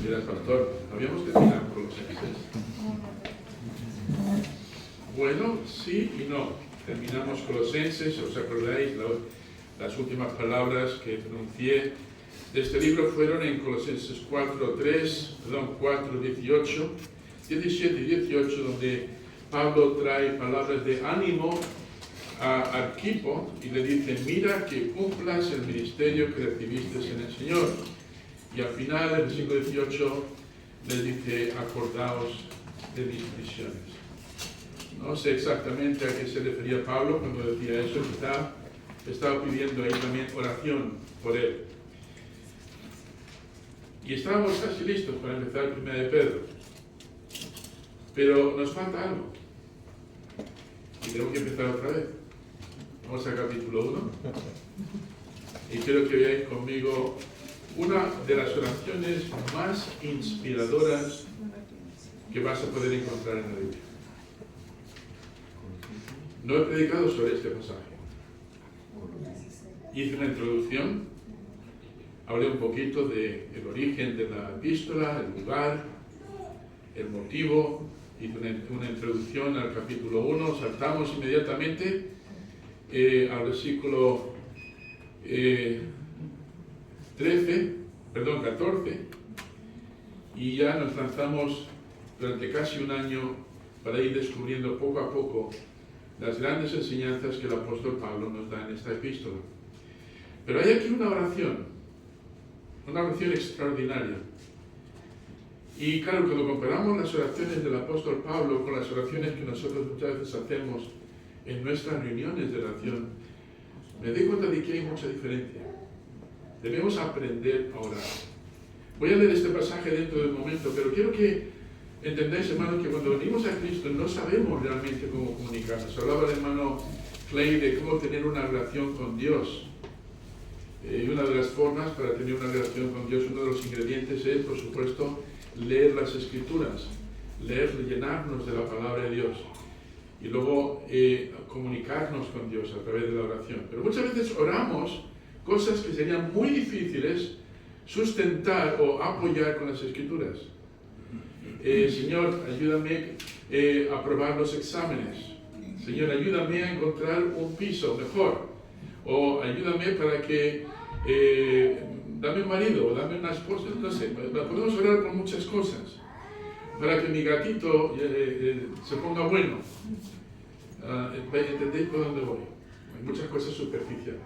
Era pastor. Habíamos terminado Colosenses. Bueno, sí y no. Terminamos Colosenses. ¿Os acordáis? Las últimas palabras que pronuncié de este libro fueron en Colosenses 4, 18, 17 y 18, donde Pablo trae palabras de ánimo a Arquipo y le dice: mira que cumplas el ministerio que recibiste en el Señor. Y al final, el versículo 18, les dice: acordaos de mis prisiones. No sé exactamente a qué se refería Pablo cuando decía eso, quizá estaba pidiendo ahí también oración por él. Y estábamos casi listos para empezar el 1 de Pedro. Pero nos falta algo. Y tenemos que empezar otra vez. Vamos al capítulo 1. Y quiero que veáis conmigo una de las oraciones más inspiradoras que vas a poder encontrar en la Biblia. No he predicado sobre este pasaje. Hice una introducción, hablé un poquito del origen de la epístola, el lugar, el motivo, hice una introducción al capítulo 1, saltamos inmediatamente al versículo 14, y ya nos lanzamos durante casi un año para ir descubriendo poco a poco las grandes enseñanzas que el apóstol Pablo nos da en esta epístola. Pero hay aquí una oración extraordinaria. Y claro, cuando comparamos las oraciones del apóstol Pablo con las oraciones que nosotros muchas veces hacemos en nuestras reuniones de oración, me doy cuenta de que hay mucha diferencia. Debemos aprender a orar. Voy a leer este pasaje dentro de un momento, pero quiero que entendáis, hermanos, que cuando venimos a Cristo no sabemos realmente cómo comunicarnos. Hablaba el hermano Clay de cómo tener una relación con Dios. Y una de las formas para tener una relación con Dios, uno de los ingredientes es, por supuesto, leer las Escrituras, llenarnos de la palabra de Dios y luego comunicarnos con Dios a través de la oración. Pero muchas veces oramos cosas que serían muy difíciles sustentar o apoyar con las Escrituras. Señor, ayúdame a aprobar los exámenes. Señor, ayúdame a encontrar un piso mejor. O ayúdame para que dame un marido o dame una esposa, no sé. Podemos orar por muchas cosas. Para que mi gatito se ponga bueno. ¿Entendéis por dónde voy? Hay muchas cosas superficiales.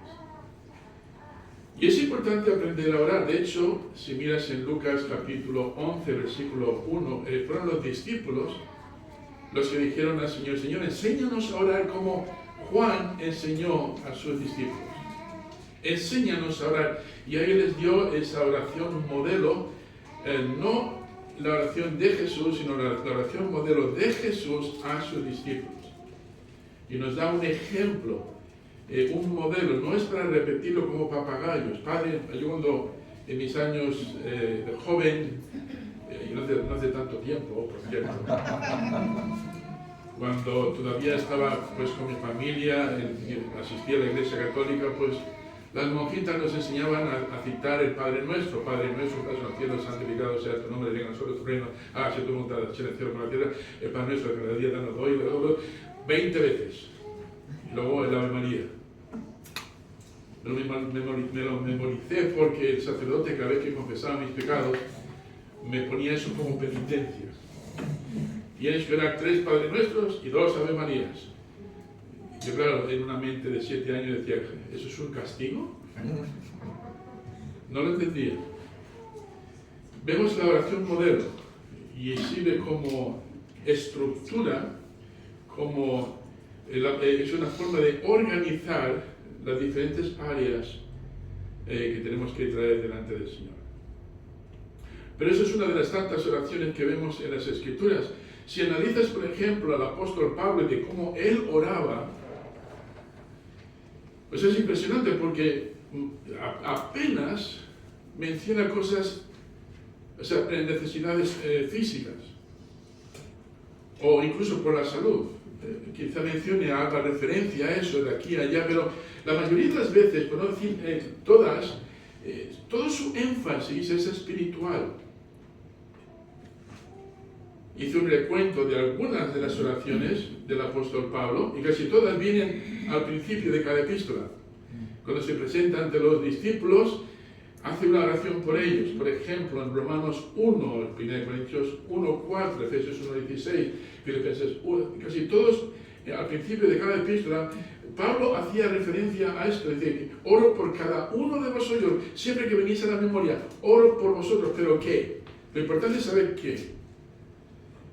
Y es importante aprender a orar. De hecho, si miras en Lucas capítulo 11, versículo 1, fueron los discípulos los que dijeron al Señor: Señor, enséñanos a orar como Juan enseñó a sus discípulos. Enséñanos a orar. Y ahí les dio esa oración modelo, no la oración de Jesús, sino la oración modelo de Jesús a sus discípulos. Y nos da un ejemplo, un modelo. No es para repetirlo como papagayos. Padre, yo cuando en mis años de joven, y no hace tanto tiempo, por cierto, cuando todavía estaba pues con mi familia, asistía a la iglesia católica, pues las monjitas nos enseñaban a citar el Padre Nuestro. Padre Nuestro, que estás en los cielos, santificado sea tu nombre, venga a nosotros tu reino, hágase tu voluntad, en el cielo como en la tierra, el Padre Nuestro que cada día danos hoy, 20 veces. Y luego el Ave María. Me lo memoricé porque el sacerdote, cada vez que confesaba mis pecados, me ponía eso como penitencia. Tienes que orar 3 Padres Nuestros y 2 Ave Marías. Yo, claro, en una mente de 7 años decía: ¿eso es un castigo? No lo entendía. Vemos la oración modelo y sirve como estructura, como es una forma de organizar las diferentes áreas que tenemos que traer delante del Señor. Pero eso es una de las tantas oraciones que vemos en las Escrituras. Si analizas, por ejemplo, al apóstol Pablo y de cómo él oraba, pues es impresionante porque apenas menciona cosas, o sea, necesidades físicas, o incluso por la salud. Quizá mencione, haga referencia a eso de aquí a allá, pero la mayoría de las veces, por no decir todas, todo su énfasis es espiritual. hizo un recuento de algunas de las oraciones del apóstol Pablo, y casi todas vienen al principio de cada epístola. Cuando se presenta ante los discípulos, hace una oración por ellos. Por ejemplo, en Romanos 1, 1 Corintios 1, 4, Efesios 1, 16, Filipenses 1, casi todos al principio de cada epístola, Pablo hacía referencia a esto, dice, oro por cada uno de vosotros, siempre que venís a la memoria, oro por vosotros, pero ¿qué? Lo importante es saber qué.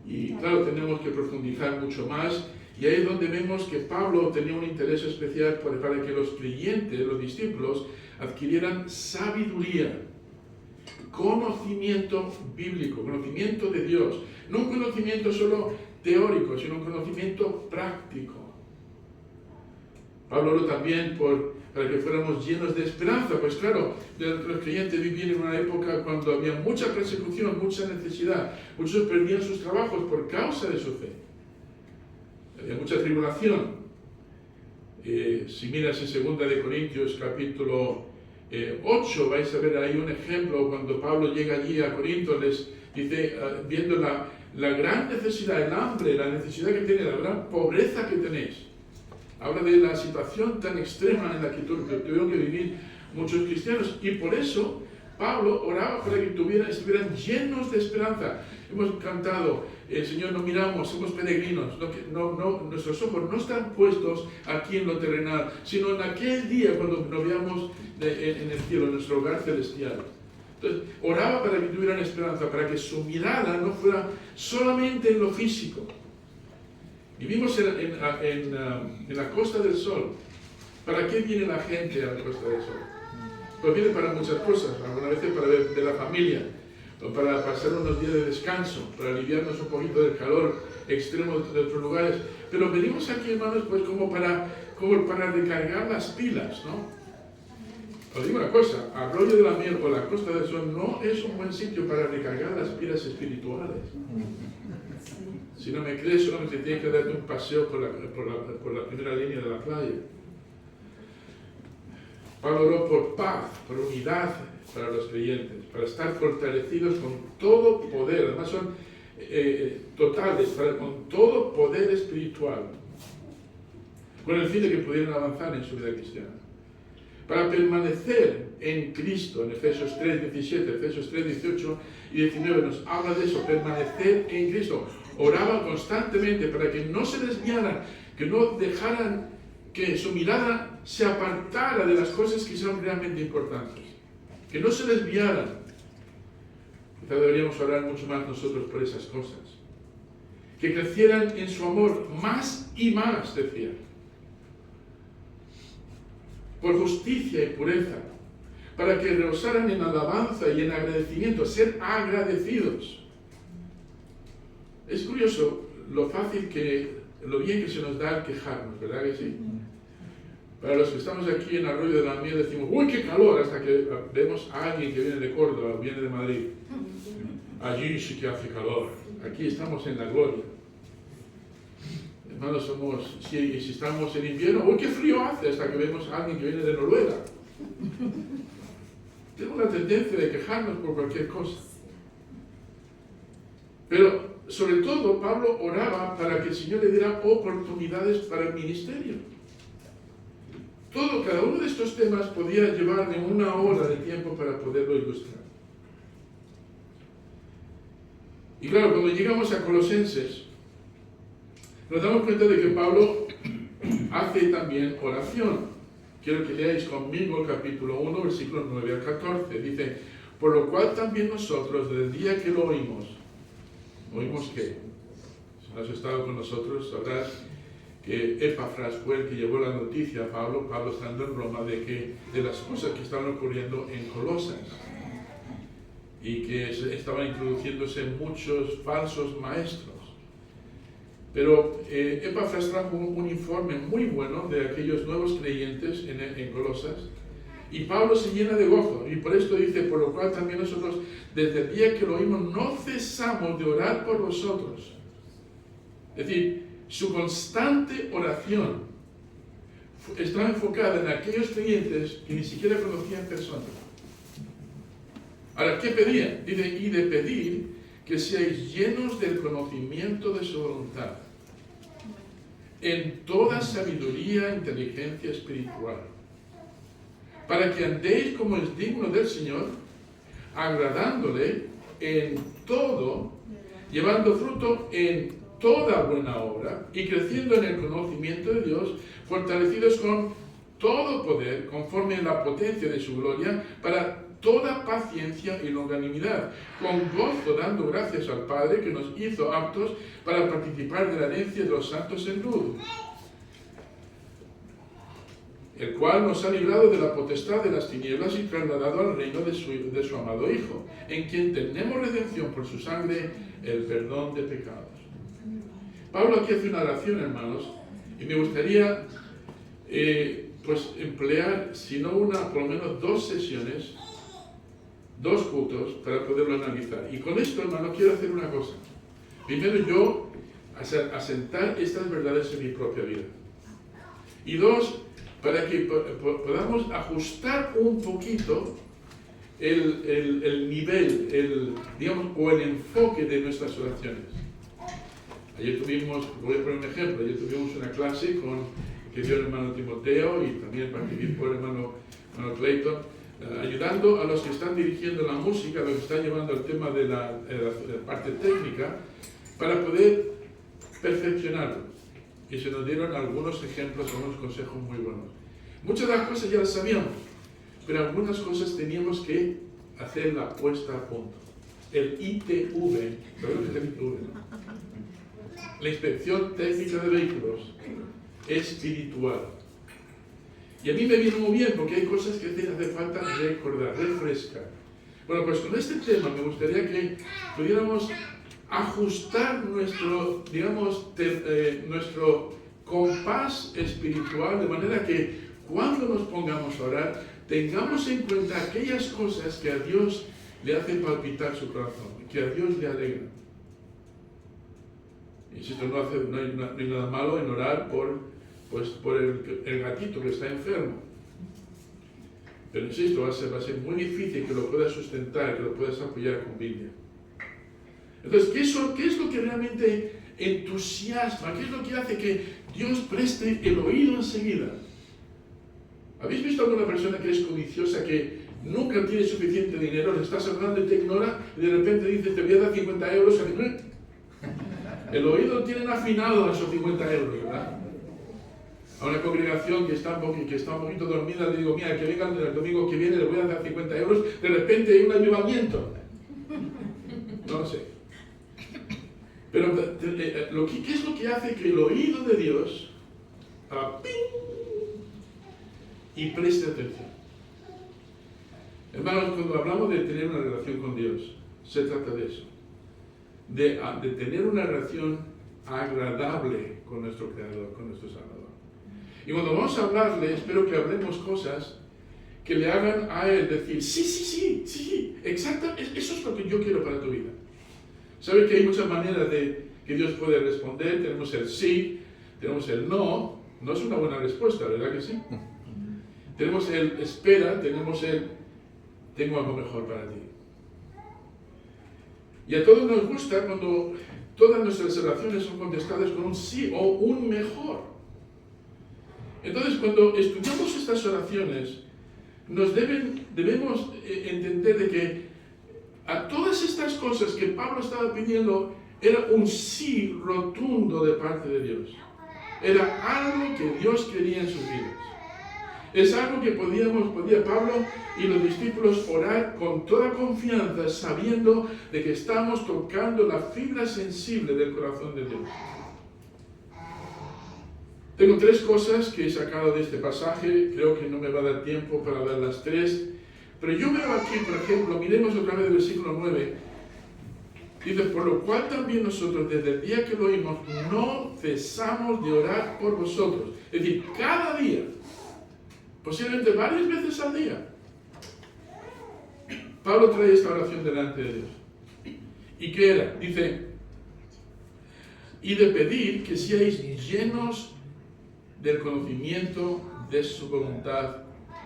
Y claro, tenemos que profundizar mucho más, y ahí es donde vemos que Pablo tenía un interés especial para que los creyentes, los discípulos, adquirieran sabiduría, conocimiento bíblico, conocimiento de Dios, no un conocimiento solo teórico, sino un conocimiento práctico. Pablo oró también para que fuéramos llenos de esperanza, pues claro, los creyentes vivían en una época cuando había mucha persecución, mucha necesidad, muchos perdían sus trabajos por causa de su fe, había mucha tribulación. Si miras en 2 Corintios capítulo 8, vais a ver ahí un ejemplo cuando Pablo llega allí a Corinto, les dice, viendo la gran necesidad, el hambre, la necesidad que tiene, la gran pobreza que tenéis. Habla de la situación tan extrema en la que tuvieron que vivir muchos cristianos, y por eso Pablo oraba para que estuvieran llenos de esperanza. Hemos cantado, Señor, no miramos, somos peregrinos, nuestros ojos no están puestos aquí en lo terrenal, sino en aquel día cuando nos veamos en el cielo, en nuestro hogar celestial. Entonces, oraba para que tuvieran esperanza, para que su mirada no fuera solamente en lo físico. Vivimos en la Costa del Sol. ¿Para qué viene la gente a la Costa del Sol? Pues viene para muchas cosas, algunas veces para ver de la familia, o para pasar unos días de descanso, para aliviarnos un poquito del calor extremo de otros lugares. Pero venimos aquí, hermanos, pues como para recargar las pilas, ¿no? Os digo una cosa, Arroyo de la Miel o la Costa del Sol no es un buen sitio para recargar las pilas espirituales. Si no me crees, solamente tienes que darte un paseo por la primera línea de la playa. Pablo oró por paz, por unidad para los creyentes, para estar fortalecidos con todo poder, además son totales, con todo poder espiritual, con el fin de que pudieran avanzar en su vida cristiana. Para permanecer en Cristo, en Efesios 3, 17, Efesios 3, 18 y 19 nos habla de eso, permanecer en Cristo. Oraban constantemente para que no se desviaran, que no dejaran que su mirada se apartara de las cosas que son realmente importantes, que no se desviaran. Quizá deberíamos orar mucho más nosotros por esas cosas, que crecieran en su amor más y más, decía, por justicia y pureza, para que rebosaran en alabanza y en agradecimiento, ser agradecidos. Es curioso lo bien que se nos da el quejarnos, ¿verdad que sí? Para los que estamos aquí en Arroyo de la Miel decimos, ¡uy, qué calor! Hasta que vemos a alguien que viene de Córdoba, viene de Madrid. Allí sí que hace calor. Aquí estamos en la gloria. Hermanos, si estamos en invierno, ¡uy, qué frío hace! Hasta que vemos a alguien que viene de Noruega. Tenemos la tendencia de quejarnos por cualquier cosa. Pero, sobre todo, Pablo oraba para que el Señor le diera oportunidades para el ministerio. Cada uno de estos temas podía llevarle 1 hora de tiempo para poderlo ilustrar. Y claro, cuando llegamos a Colosenses, nos damos cuenta de que Pablo hace también oración. Quiero que leáis conmigo el capítulo 1, versículos 9 al 14. Dice, por lo cual también nosotros, desde el día que lo oímos que, si no has estado con nosotros, sabrás que Epafras fue el que llevó la noticia a Pablo estando en Roma, de las cosas que estaban ocurriendo en Colosas, y que estaban introduciéndose muchos falsos maestros. Pero Epafras trajo un informe muy bueno de aquellos nuevos creyentes en Colosas, y Pablo se llena de gozo, y por esto dice, por lo cual también nosotros, desde el día que lo oímos, no cesamos de orar por vosotros. Es decir, su constante oración estaba enfocada en aquellos creyentes que ni siquiera conocían personas. Ahora, ¿qué pedían? Dice, y de pedir que seáis llenos del conocimiento de su voluntad, en toda sabiduría e inteligencia espiritual, para que andéis como es digno del Señor, agradándole en todo, llevando fruto en toda buena obra y creciendo en el conocimiento de Dios, fortalecidos con todo poder, conforme a la potencia de su gloria, para toda paciencia y longanimidad, con gozo dando gracias al Padre que nos hizo aptos para participar de la herencia de los santos en luz, el cual nos ha librado de la potestad de las tinieblas y trasladado al reino de su amado Hijo, en quien tenemos redención por su sangre, el perdón de pecados. Pablo aquí hace una oración, hermanos, y me gustaría emplear, si no una, por lo menos 2 sesiones, 2 cultos para poderlo analizar. Y con esto, hermano, quiero hacer una cosa. Primero, yo asentar estas verdades en mi propia vida. Y 2, para que podamos ajustar un poquito el nivel, o el enfoque de nuestras oraciones. Ayer tuvimos, voy a poner un ejemplo, ayer tuvimos una clase que dio el hermano Timoteo y también participó el hermano Clayton, ayudando a los que están dirigiendo la música, a los que están llevando el tema de la parte técnica, para poder perfeccionarlo. Y se nos dieron algunos ejemplos, algunos consejos muy buenos. Muchas de las cosas ya las sabíamos, pero algunas cosas teníamos que hacer la puesta a punto. El ITV, ¿sabes lo que es el ITV? La inspección técnica de vehículos espiritual. Y a mí me viene muy bien porque hay cosas que hace falta recordar, refrescar. Bueno, pues con este tema me gustaría que pudiéramos ajustar nuestro, nuestro compás espiritual, de manera que cuando nos pongamos a orar, tengamos en cuenta aquellas cosas que a Dios le hacen palpitar su corazón, que a Dios le alegran. Insisto, no hay nada malo en orar por el gatito que está enfermo. Pero insisto, va a ser muy difícil que lo puedas sustentar, que lo puedas apoyar con Biblia. Entonces, ¿qué es lo que realmente entusiasma? ¿Qué es lo que hace que Dios preste el oído enseguida? ¿Habéis visto alguna persona que es codiciosa, que nunca tiene suficiente dinero, le estás hablando y te ignora, y de repente dice, te voy a dar 50 euros? El oído tienen afinado esos 50 euros, ¿verdad? A una congregación que está un poquito dormida, le digo, mira, que vengan el domingo que viene, le voy a dar 50 euros, de repente hay un avivamiento. No lo sé. Pero, ¿qué es lo que hace que el oído de Dios y preste atención? Hermanos, cuando hablamos de tener una relación con Dios, se trata de eso. De tener una relación agradable con nuestro Creador, con nuestro Salvador. Y cuando vamos a hablarle, espero que hablemos cosas que le hagan a Él decir, sí, exacto, eso es lo que yo quiero para tu vida. ¿Sabe que hay muchas maneras de que Dios puede responder? Tenemos el sí, tenemos el no. No es una buena respuesta, ¿verdad que sí? Tenemos el espera, tenemos el tengo algo mejor para ti. Y a todos nos gusta cuando todas nuestras oraciones son contestadas con un sí o un mejor. Entonces, cuando estudiamos estas oraciones, debemos entender de que a todas estas cosas que Pablo estaba pidiendo era un sí rotundo de parte de Dios. Era algo que Dios quería en sus vidas. Es algo que podía Pablo y los discípulos orar con toda confianza, sabiendo de que estamos tocando la fibra sensible del corazón de Dios. Tengo 3 cosas que he sacado de este pasaje, creo que no me va a dar tiempo para dar las 3, pero yo veo aquí, por ejemplo, miremos otra vez el versículo 9, dice, por lo cual también nosotros, desde el día que lo oímos, no cesamos de orar por vosotros. Es decir, cada día, posiblemente varias veces al día, Pablo trae esta oración delante de Dios. ¿Y qué era? Dice, y de pedir que seáis llenos del conocimiento de su voluntad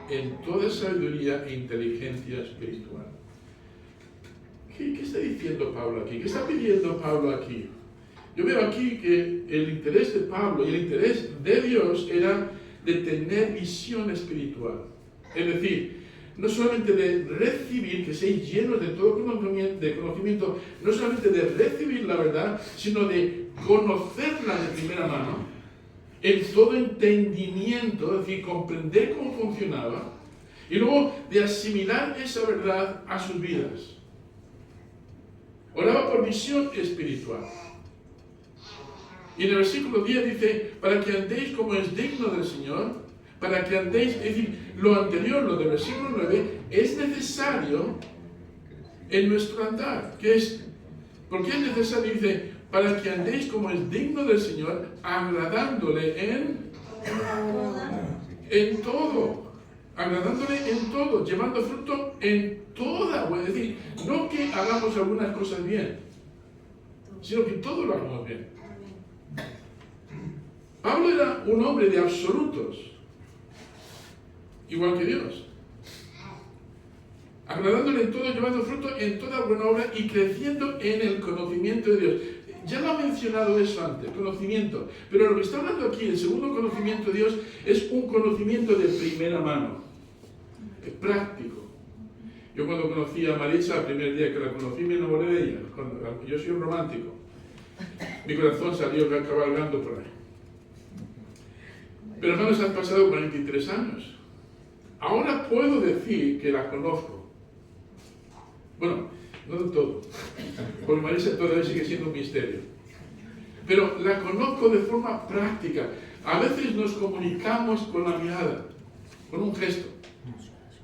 en toda sabiduría e inteligencia espiritual. ¿Qué está diciendo Pablo aquí? ¿Qué está pidiendo Pablo aquí? Yo veo aquí que el interés de Pablo y el interés de Dios era de tener visión espiritual. Es decir, no solamente de recibir, que seáis llenos de todo conocimiento, no solamente de recibir la verdad, sino de conocerla de primera mano, en todo entendimiento, es decir, comprender cómo funcionaba, y luego de asimilar esa verdad a sus vidas. Oraba por visión espiritual. Y en el versículo 10 dice, para que andéis como es digno del Señor, para que andéis, es decir, lo anterior, lo del versículo 9, es necesario en nuestro andar. ¿Por qué es necesario? Dice, para que andéis como es digno del Señor, agradándole en todo. Agradándole en todo, llevando fruto en toda. Es decir, no que hagamos algunas cosas bien, sino que todo lo hagamos bien. Pablo era un hombre de absolutos, igual que Dios. Agradándole en todo, llevando fruto en toda buena obra y creciendo en el conocimiento de Dios. Ya lo ha mencionado eso antes, conocimiento. Pero lo que está hablando aquí, el segundo conocimiento de Dios, es un conocimiento de primera mano. Es práctico. Yo cuando conocí a Marisa, el primer día que la conocí, me enamoré de ella. Yo soy un romántico. Mi corazón salió cabalgando por ahí. Pero hermanos, han pasado 43 años. Ahora puedo decir que la conozco. Bueno, no del todo. Porque Marisa todavía sigue siendo un misterio. Pero la conozco de forma práctica. A veces nos comunicamos con la mirada, con un gesto.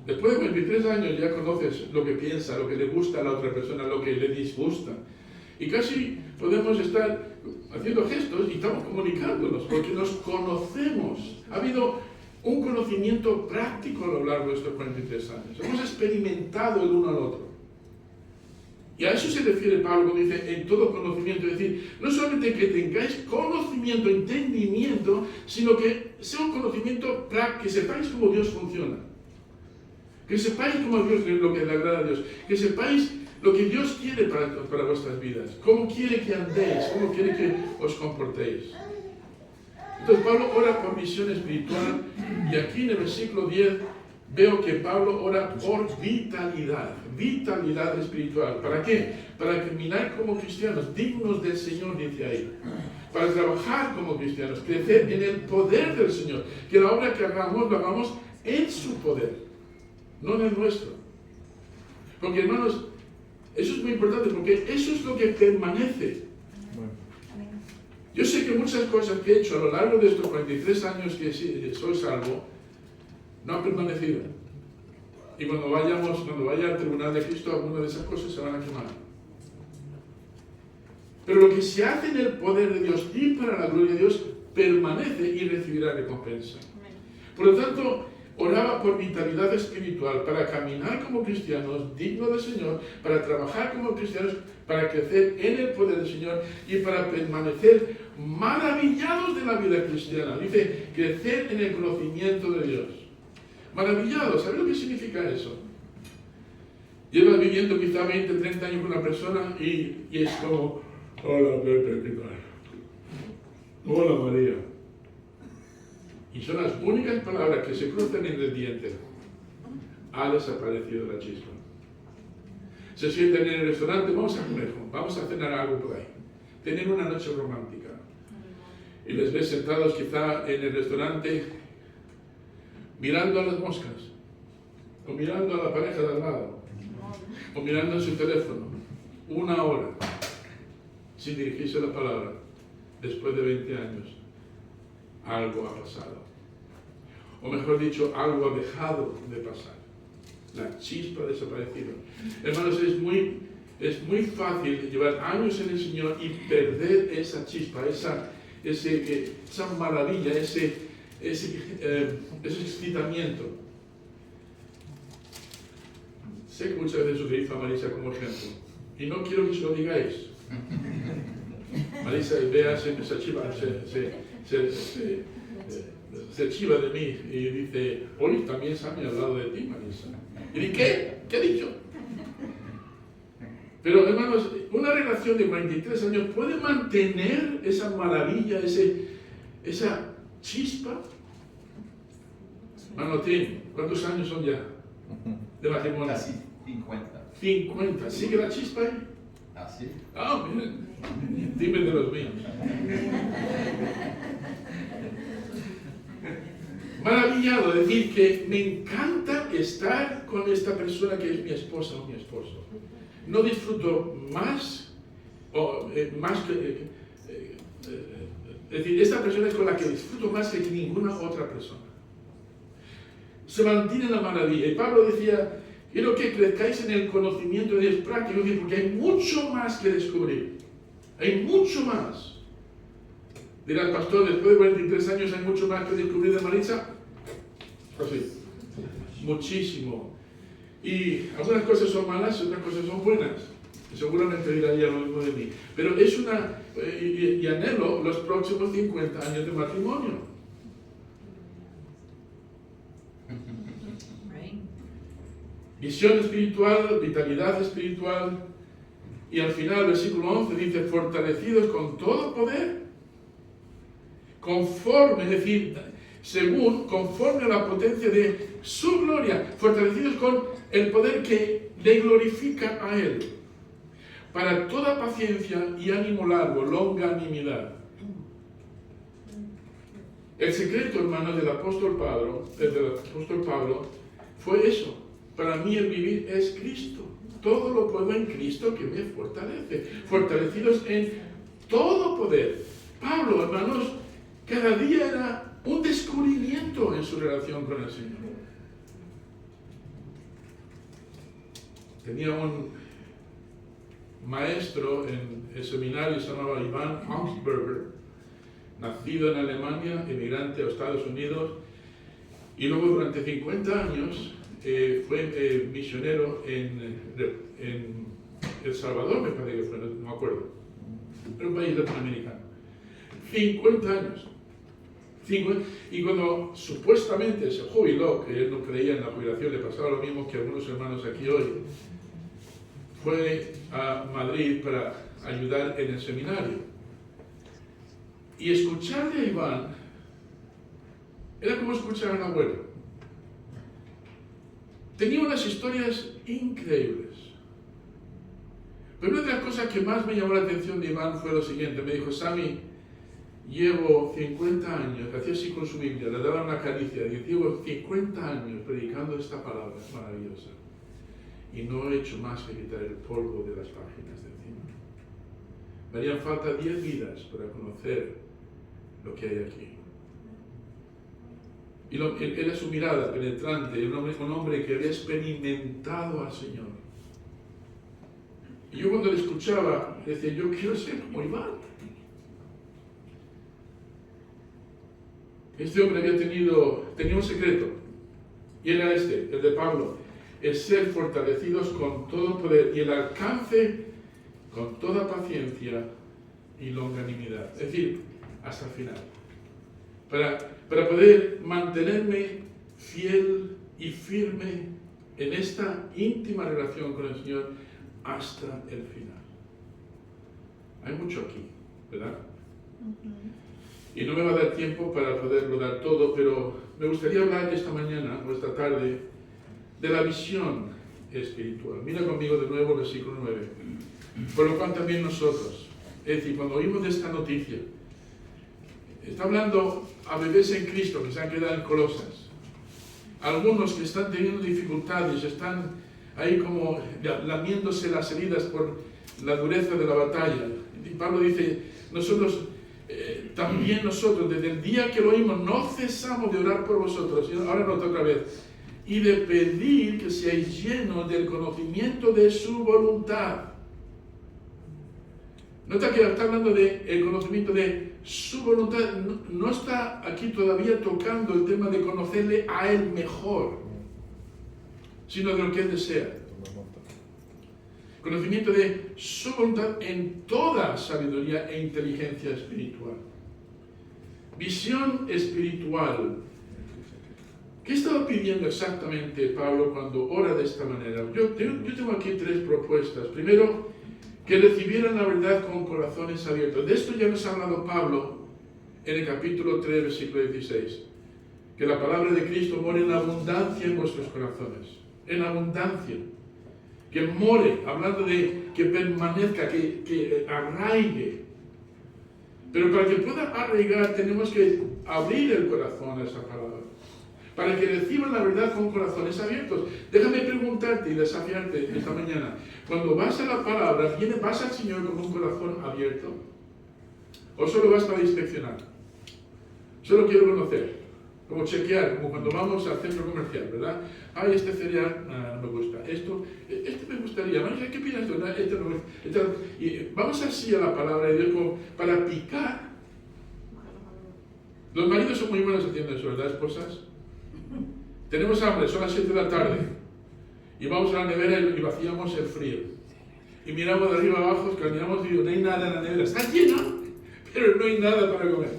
Después de 23 años ya conoces lo que piensa, lo que le gusta a la otra persona, lo que le disgusta. Y casi podemos estar haciendo gestos y estamos comunicándonos porque nos conocemos. Ha habido un conocimiento práctico a lo largo de estos 43 años. Hemos experimentado el uno al otro. Y a eso se refiere Pablo cuando dice en todo conocimiento. Es decir, no solamente que tengáis conocimiento, entendimiento, sino que sea un conocimiento práctico, que sepáis cómo Dios funciona. Que sepáis cómo Dios es lo que le agrada a Dios. Que sepáis lo que Dios quiere para vuestras vidas. Cómo quiere que andéis, cómo quiere que os comportéis. Entonces Pablo ora por visión espiritual y aquí en el versículo 10 veo que Pablo ora por vitalidad espiritual. ¿Para qué? Para caminar como cristianos, dignos del Señor, dice ahí. Para trabajar como cristianos, crecer en el poder del Señor. Que la obra que hagamos, lo hagamos en su poder, no en el nuestro. Porque hermanos, eso es muy importante, porque eso es lo que permanece. Yo sé que muchas cosas que he hecho a lo largo de estos 43 años que soy salvo, no han permanecido. Y cuando vaya al tribunal de Cristo, algunas de esas cosas se van a quemar. Pero lo que se hace en el poder de Dios y para la gloria de Dios, permanece y recibirá recompensa. Por lo tanto, oraba por vitalidad espiritual, para caminar como cristianos, dignos del Señor, para trabajar como cristianos, para crecer en el poder del Señor y para permanecer maravillados de la vida cristiana. Dice, crecer en el conocimiento de Dios. Maravillados, ¿sabes lo que significa eso? Llevas viviendo quizá 20, 30 años con una persona y es como, hola Pepe, ¿qué tal? Hola María. Y son las únicas palabras que se cruzan en el diente. Ha desaparecido la chispa. Se sienten en el restaurante, vamos a comer, vamos a cenar algo por ahí. Tener una noche romántica. Y les ves sentados quizá en el restaurante, mirando a las moscas, o mirando a la pareja de al lado, o mirando en su teléfono, 1 hora, sin dirigirse la palabra. Después de 20 años, algo ha pasado. O mejor dicho, algo ha dejado de pasar. La chispa ha desaparecido. Hermanos, es muy fácil llevar años en el Señor y perder esa chispa, esa maravilla, ese excitamiento. Sé que muchas veces utilizo a Marisa como ejemplo. Y no quiero que se lo digáis. Marisa, veas esa chiva, se chiva de mí y dice, hoy también Sammy ha hablado de ti, Marisa. Y dije, ¿qué? ¿Qué ha dicho? Pero hermanos, una relación de 43 años puede mantener esa maravilla, esa chispa. Manotín, ¿cuántos años son ya de matrimonio? Casi 50. 50. ¿Sigue la chispa ahí? ¿Ah, sí? Ah, miren, dime de los míos. Maravillado, decir que me encanta estar con esta persona que es mi esposa o mi esposo. No disfruto más, es decir, esta persona es con la que disfruto más que ninguna otra persona. Se mantiene la maravilla. Y Pablo decía, quiero que crezcáis en el conocimiento de Dios práctico, porque hay mucho más que descubrir. Hay mucho más. Dirá el pastor, después de 43 años hay mucho más que descubrir de Maritza. Pues sí, muchísimo. Y algunas cosas son malas, otras cosas son buenas. Y seguramente dirá ella lo mismo de mí. Pero es una, y anhelo los próximos 50 años de matrimonio. Visión espiritual, vitalidad espiritual. Y al final, versículo 11 dice, fortalecidos con todo poder, conforme, es decir, conforme a la potencia de su gloria, fortalecidos con el poder que le glorifica a Él, para toda paciencia y ánimo largo, longanimidad. El secreto, hermanos, del apóstol Pablo, fue eso. Para mí el vivir es Cristo. Todo lo puedo en Cristo que me fortalece. Fortalecidos en todo poder. Pablo, hermanos, cada día era un descubrimiento en su relación con el Señor. Tenía un maestro en el seminario, se llamaba Ivan Augsburger, nacido en Alemania, emigrante a Estados Unidos, y luego durante 50 años fue misionero en El Salvador, me parece que fue, no me acuerdo, era un país latinoamericano. 50 años. Y cuando supuestamente se jubiló, que él no creía en la jubilación, le pasaba lo mismo que a algunos hermanos aquí hoy, fue a Madrid para ayudar en el seminario. Y escucharle a Iván era como escuchar a un abuelo. Tenía unas historias increíbles. Pero una de las cosas que más me llamó la atención de Iván fue lo siguiente. Me dijo, Sammy, llevo 50 años, hacía así con su Biblia, le daba una caricia, y llevo 50 años predicando esta palabra maravillosa. Y no he hecho más que quitar el polvo de las páginas de encima. Me harían falta 10 vidas para conocer lo que hay aquí. Y era su mirada penetrante, un hombre que había experimentado al Señor. Y yo cuando le escuchaba, decía, yo quiero ser como Iván. Este hombre tenía un secreto, y era el de Pablo, el ser fortalecidos con todo poder y el alcance con toda paciencia y longanimidad, es decir, hasta el final, para poder mantenerme fiel y firme en esta íntima relación con el Señor hasta el final. Hay mucho aquí, ¿verdad? Y no me va a dar tiempo para poderlo dar todo, pero me gustaría hablar esta mañana o esta tarde de la visión espiritual. Mira conmigo de nuevo el versículo 9. Por lo cual también nosotros, es decir, cuando oímos de esta noticia, está hablando a bebés en Cristo que se han quedado en Colosas. Algunos que están teniendo dificultades, están ahí como lamiéndose las heridas por la dureza de la batalla. Y Pablo dice, también nosotros, desde el día que lo oímos, no cesamos de orar por vosotros. Y ahora nota otra vez. Y de pedir que seáis llenos del conocimiento de su voluntad. Nota que está hablando del conocimiento de su voluntad. No está aquí todavía tocando el tema de conocerle a Él mejor, sino de lo que Él desea. Conocimiento de su voluntad en toda sabiduría e inteligencia espiritual. Visión espiritual ¿Qué estaba pidiendo exactamente Pablo cuando ora de esta manera? Yo tengo aquí 3 propuestas. Primero, que recibieran la verdad con corazones abiertos. De esto ya nos ha hablado Pablo en el capítulo 3, versículo 16. Que la palabra de Cristo more en abundancia en vuestros corazones. En abundancia. Que more, hablando de que permanezca, que arraigue. Pero para que pueda arraigar tenemos que abrir el corazón a esa palabra. Para que reciban la verdad con corazones abiertos. Déjame preguntarte y desafiarte esta mañana. Cuando vas a la palabra, ¿vas al Señor con un corazón abierto? ¿O solo vas para inspeccionar? Solo quiero conocer. Como chequear, como cuando vamos al centro comercial, ¿verdad? Ay, este cereal no me gusta. Este me gustaría. ¿Qué piensas tú? Este no me gusta. Y vamos así a la palabra de Dios como para picar. Los maridos son muy buenos haciendo eso, ¿verdad, esposas? Tenemos hambre, son las 7 de la tarde. Y vamos a la nevera y vaciamos el frío. Y miramos de arriba abajo, caminamos y digo, no hay nada en la nevera. Está llena, pero no hay nada para comer.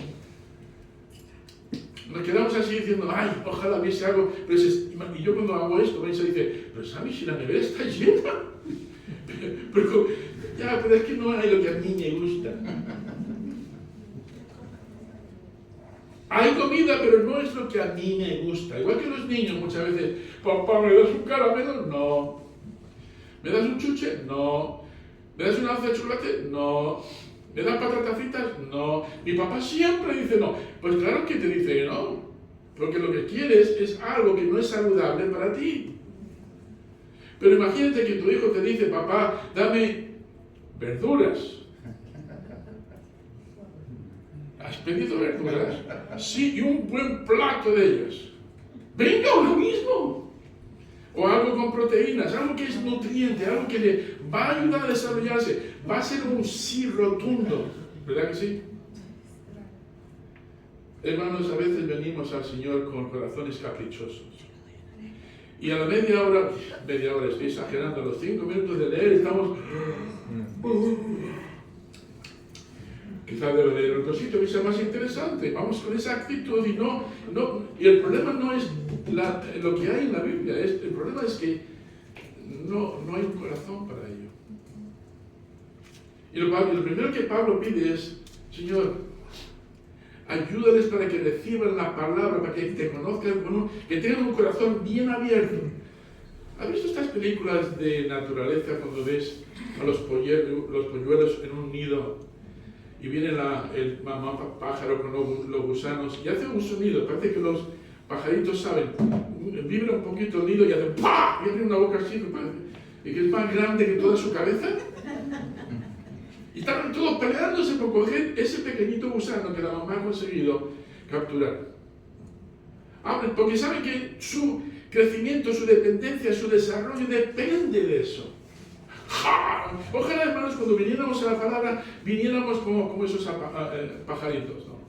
Nos quedamos así diciendo, ay, ojalá hubiese algo. Y yo cuando hago esto, me dice, pero ¿sabes si la nevera está llena? pero es que no hay lo que a mí me gusta. Hay comida, pero no es lo que a mí me gusta. Igual que los niños muchas veces, papá, ¿me das un caramelo? No. ¿Me das un chuche? No. ¿Me das una onza de chocolate? No. ¿Me das patatas fritas? No. Mi papá siempre dice no. Pues claro que te dice que no. Porque lo que quieres es algo que no es saludable para ti. Pero imagínate que tu hijo te dice, papá, dame verduras. ¿Has pedido verduras? Sí, y un buen plato de ellas. Venga, ahora mismo. O algo con proteínas, algo que es nutriente, algo que le va a ayudar a desarrollarse. Va a ser un sí rotundo. ¿Verdad que sí? Hermanos, a veces venimos al Señor con corazones caprichosos. Y a la media hora, estoy exagerando, a los 5 minutos de leer estamos... Quizás debe leer otro sitio que sea más interesante. Vamos con esa actitud y el problema no es lo que hay en la Biblia. El problema es que no hay un corazón para ello. Y lo primero que Pablo pide es, Señor, ayúdales para que reciban la palabra, para que te conozcan, que tengan un corazón bien abierto. ¿Has visto estas películas de naturaleza cuando ves a los polluelos en un nido? Y viene el mamá pájaro con los gusanos y hace un sonido. Parece que los pajaritos saben. Vibra un poquito el nido y hacen ¡pah! Y abren una boca así, y que es más grande que toda su cabeza. Y están todos peleándose por coger ese pequeñito gusano que la mamá ha conseguido capturar. Abren, porque saben que su crecimiento, su dependencia, su desarrollo depende de eso. ¡Ja! Ojalá, hermanos, cuando viniéramos a la palabra, viniéramos como esos pajaritos, ¿no?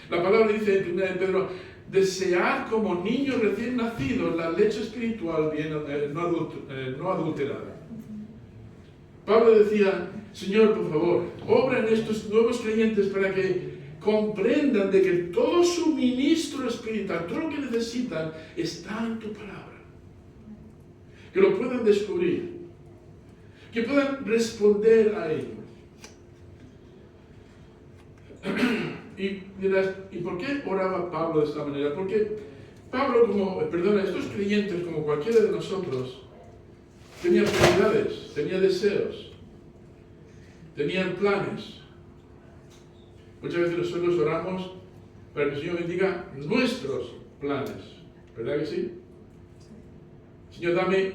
La palabra dice en 1 de Pedro, desear como niños recién nacidos la leche espiritual no adulterada. Pablo decía, Señor, por favor, obra en estos nuevos creyentes para que comprendan de que todo suministro espiritual, todo lo que necesitan, está en tu palabra. Que lo puedan descubrir. Que puedan responder a ello. Y dirás, ¿y por qué oraba Pablo de esta manera? Porque Pablo, estos creyentes, como cualquiera de nosotros, tenían prioridades, tenían deseos, tenían planes. Muchas veces nosotros oramos para que el Señor bendiga nuestros planes. ¿Verdad que sí? Señor, dame.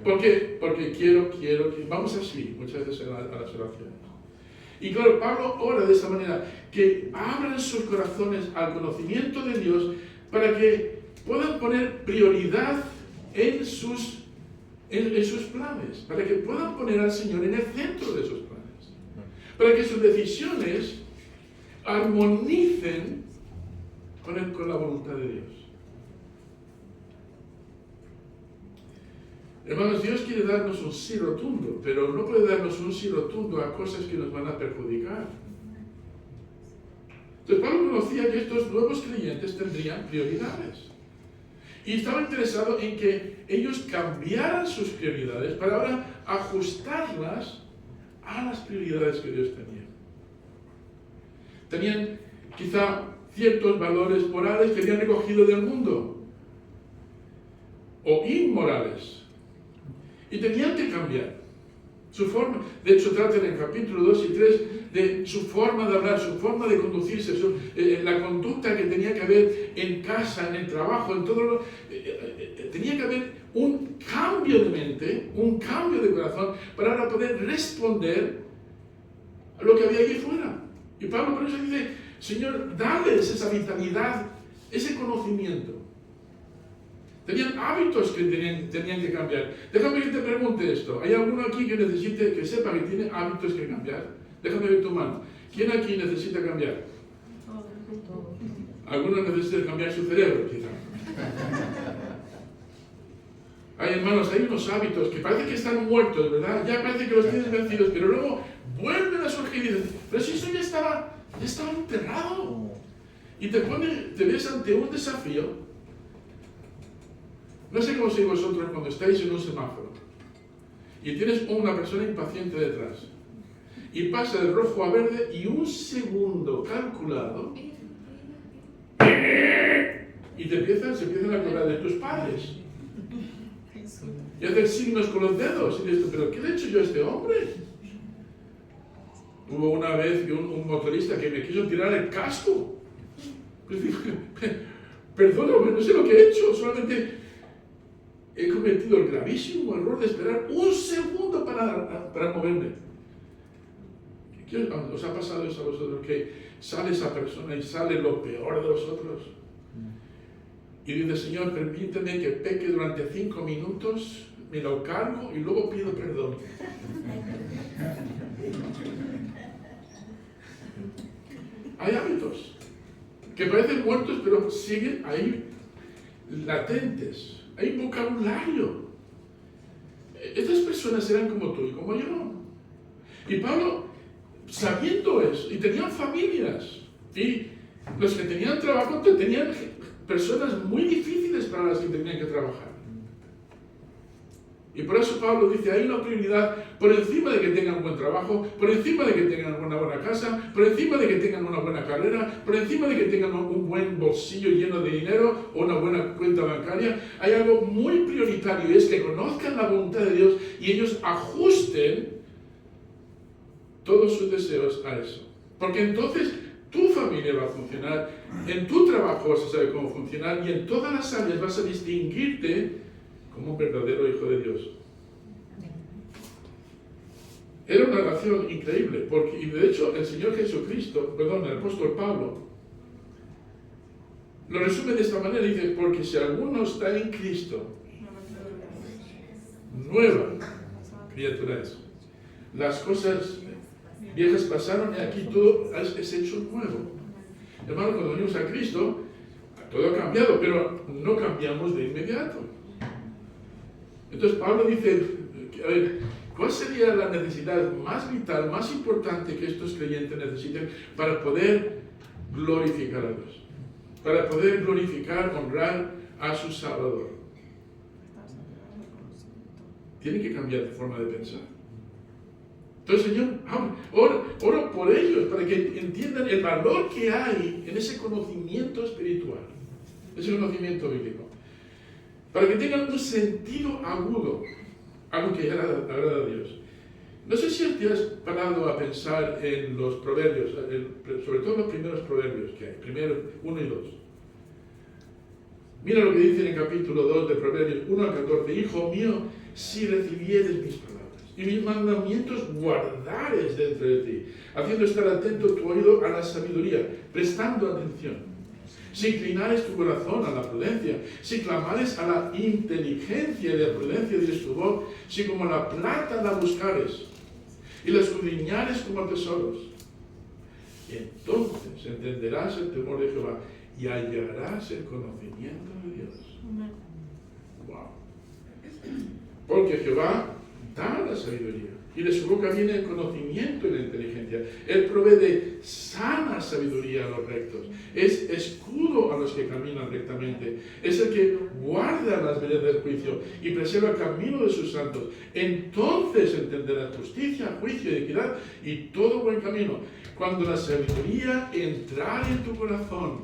¿Por qué? Porque quiero. Vamos así muchas veces a las oraciones. Y claro, Pablo ora de esta manera, que abran sus corazones al conocimiento de Dios para que puedan poner prioridad en sus planes, para que puedan poner al Señor en el centro de sus planes, para que sus decisiones armonicen con la voluntad de Dios. Hermanos, Dios quiere darnos un sí rotundo, pero no puede darnos un sí rotundo a cosas que nos van a perjudicar. Entonces Pablo conocía que estos nuevos creyentes tendrían prioridades. Y estaba interesado en que ellos cambiaran sus prioridades para ahora ajustarlas a las prioridades que Dios tenía. Tenían quizá ciertos valores morales que habían recogido del mundo, o inmorales, y tenían que cambiar su forma. De hecho, trata en el capítulo 2 y 3 de su forma de hablar, su forma de conducirse, la conducta que tenía que haber en casa, en el trabajo, en todo tenía que haber un cambio de mente, un cambio de corazón para ahora poder responder a lo que había allí fuera. Y Pablo por eso dice: Señor, dales esa vitalidad, ese conocimiento. Tenían hábitos que tenían que cambiar. Déjame que te pregunte esto. ¿Hay alguno aquí que necesite, que sepa que tiene hábitos que cambiar? Déjame ver tu mano. ¿Quién aquí necesita cambiar? Algunos necesitan cambiar su cerebro, quizá. Hay hermanos, hay unos hábitos que parece que están muertos, ¿verdad? Ya parece que los tienes vencidos, pero luego vuelven a surgir y dicen: pero si eso ya estaba enterrado. Y te ves ante un desafío. No sé cómo sois vosotros cuando estáis en un semáforo y tienes una persona impaciente detrás y pasa de rojo a verde y un segundo calculado y se empiezan a acordar de tus padres y hacer signos con los dedos y dices: ¿pero qué le he hecho yo a este hombre? Hubo una vez un motorista que me quiso tirar el casco. Pues digo: perdóname, no sé lo que he hecho, solamente he cometido el gravísimo error de esperar un segundo para moverme. ¿Qué os ha pasado eso a vosotros? Que sale esa persona y sale lo peor de vosotros. Y dice: Señor, permíteme que peque durante 5 minutos, me lo cargo y luego pido perdón. Hay hábitos que parecen muertos, pero siguen ahí latentes. Hay un vocabulario. Estas personas eran como tú y como yo. Y Pablo, sabiendo eso, y tenían familias, y los que tenían trabajo tenían personas muy difíciles para las que tenían que trabajar. Y por eso Pablo dice: hay una prioridad por encima de que tengan un buen trabajo, por encima de que tengan una buena casa, por encima de que tengan una buena carrera, por encima de que tengan un buen bolsillo lleno de dinero o una buena cuenta bancaria. Hay algo muy prioritario, y es que conozcan la voluntad de Dios y ellos ajusten todos sus deseos a eso. Porque entonces tu familia va a funcionar, en tu trabajo vas a saber cómo funcionar y en todas las áreas vas a distinguirte como un verdadero hijo de Dios. Era una relación increíble, porque, y de hecho el Señor Jesucristo, el apóstol Pablo, lo resume de esta manera, dice: porque si alguno está en Cristo, nueva criatura es. Las cosas viejas pasaron y aquí todo es hecho nuevo. Hermano, cuando venimos a Cristo, todo ha cambiado, pero no cambiamos de inmediato. Entonces Pablo dice: a ver, ¿cuál sería la necesidad más vital, más importante que estos creyentes necesiten para poder glorificar a Dios? Para poder glorificar, honrar a su Salvador. Tienen que cambiar de forma de pensar. Entonces, Señor, oro por ellos, para que entiendan el valor que hay en ese conocimiento espiritual, ese conocimiento bíblico. Para que tengan un sentido agudo, algo que agrada a Dios. No sé si te has parado a pensar en los proverbios, sobre todo los primeros proverbios que hay, primero 1 y 2. Mira lo que dice en el capítulo 2 de Proverbios 1 al 14. Hijo mío, si recibieres mis palabras y mis mandamientos guardares dentro de ti, haciendo estar atento tu oído a la sabiduría, prestando atención. Si inclinares tu corazón a la prudencia, si clamares a la inteligencia y a la prudencia dires tu voz, si como la plata la buscares y la escudriñares como tesoros, entonces entenderás el temor de Jehová y hallarás el conocimiento de Dios. Wow. Porque Jehová da la sabiduría. Y de su boca viene el conocimiento y la inteligencia. Él provee de sana sabiduría a los rectos. Es escudo a los que caminan rectamente. Es el que guarda las veredas del juicio y preserva el camino de sus santos. Entonces entenderás justicia, juicio y equidad y todo buen camino. Cuando la sabiduría entrare en tu corazón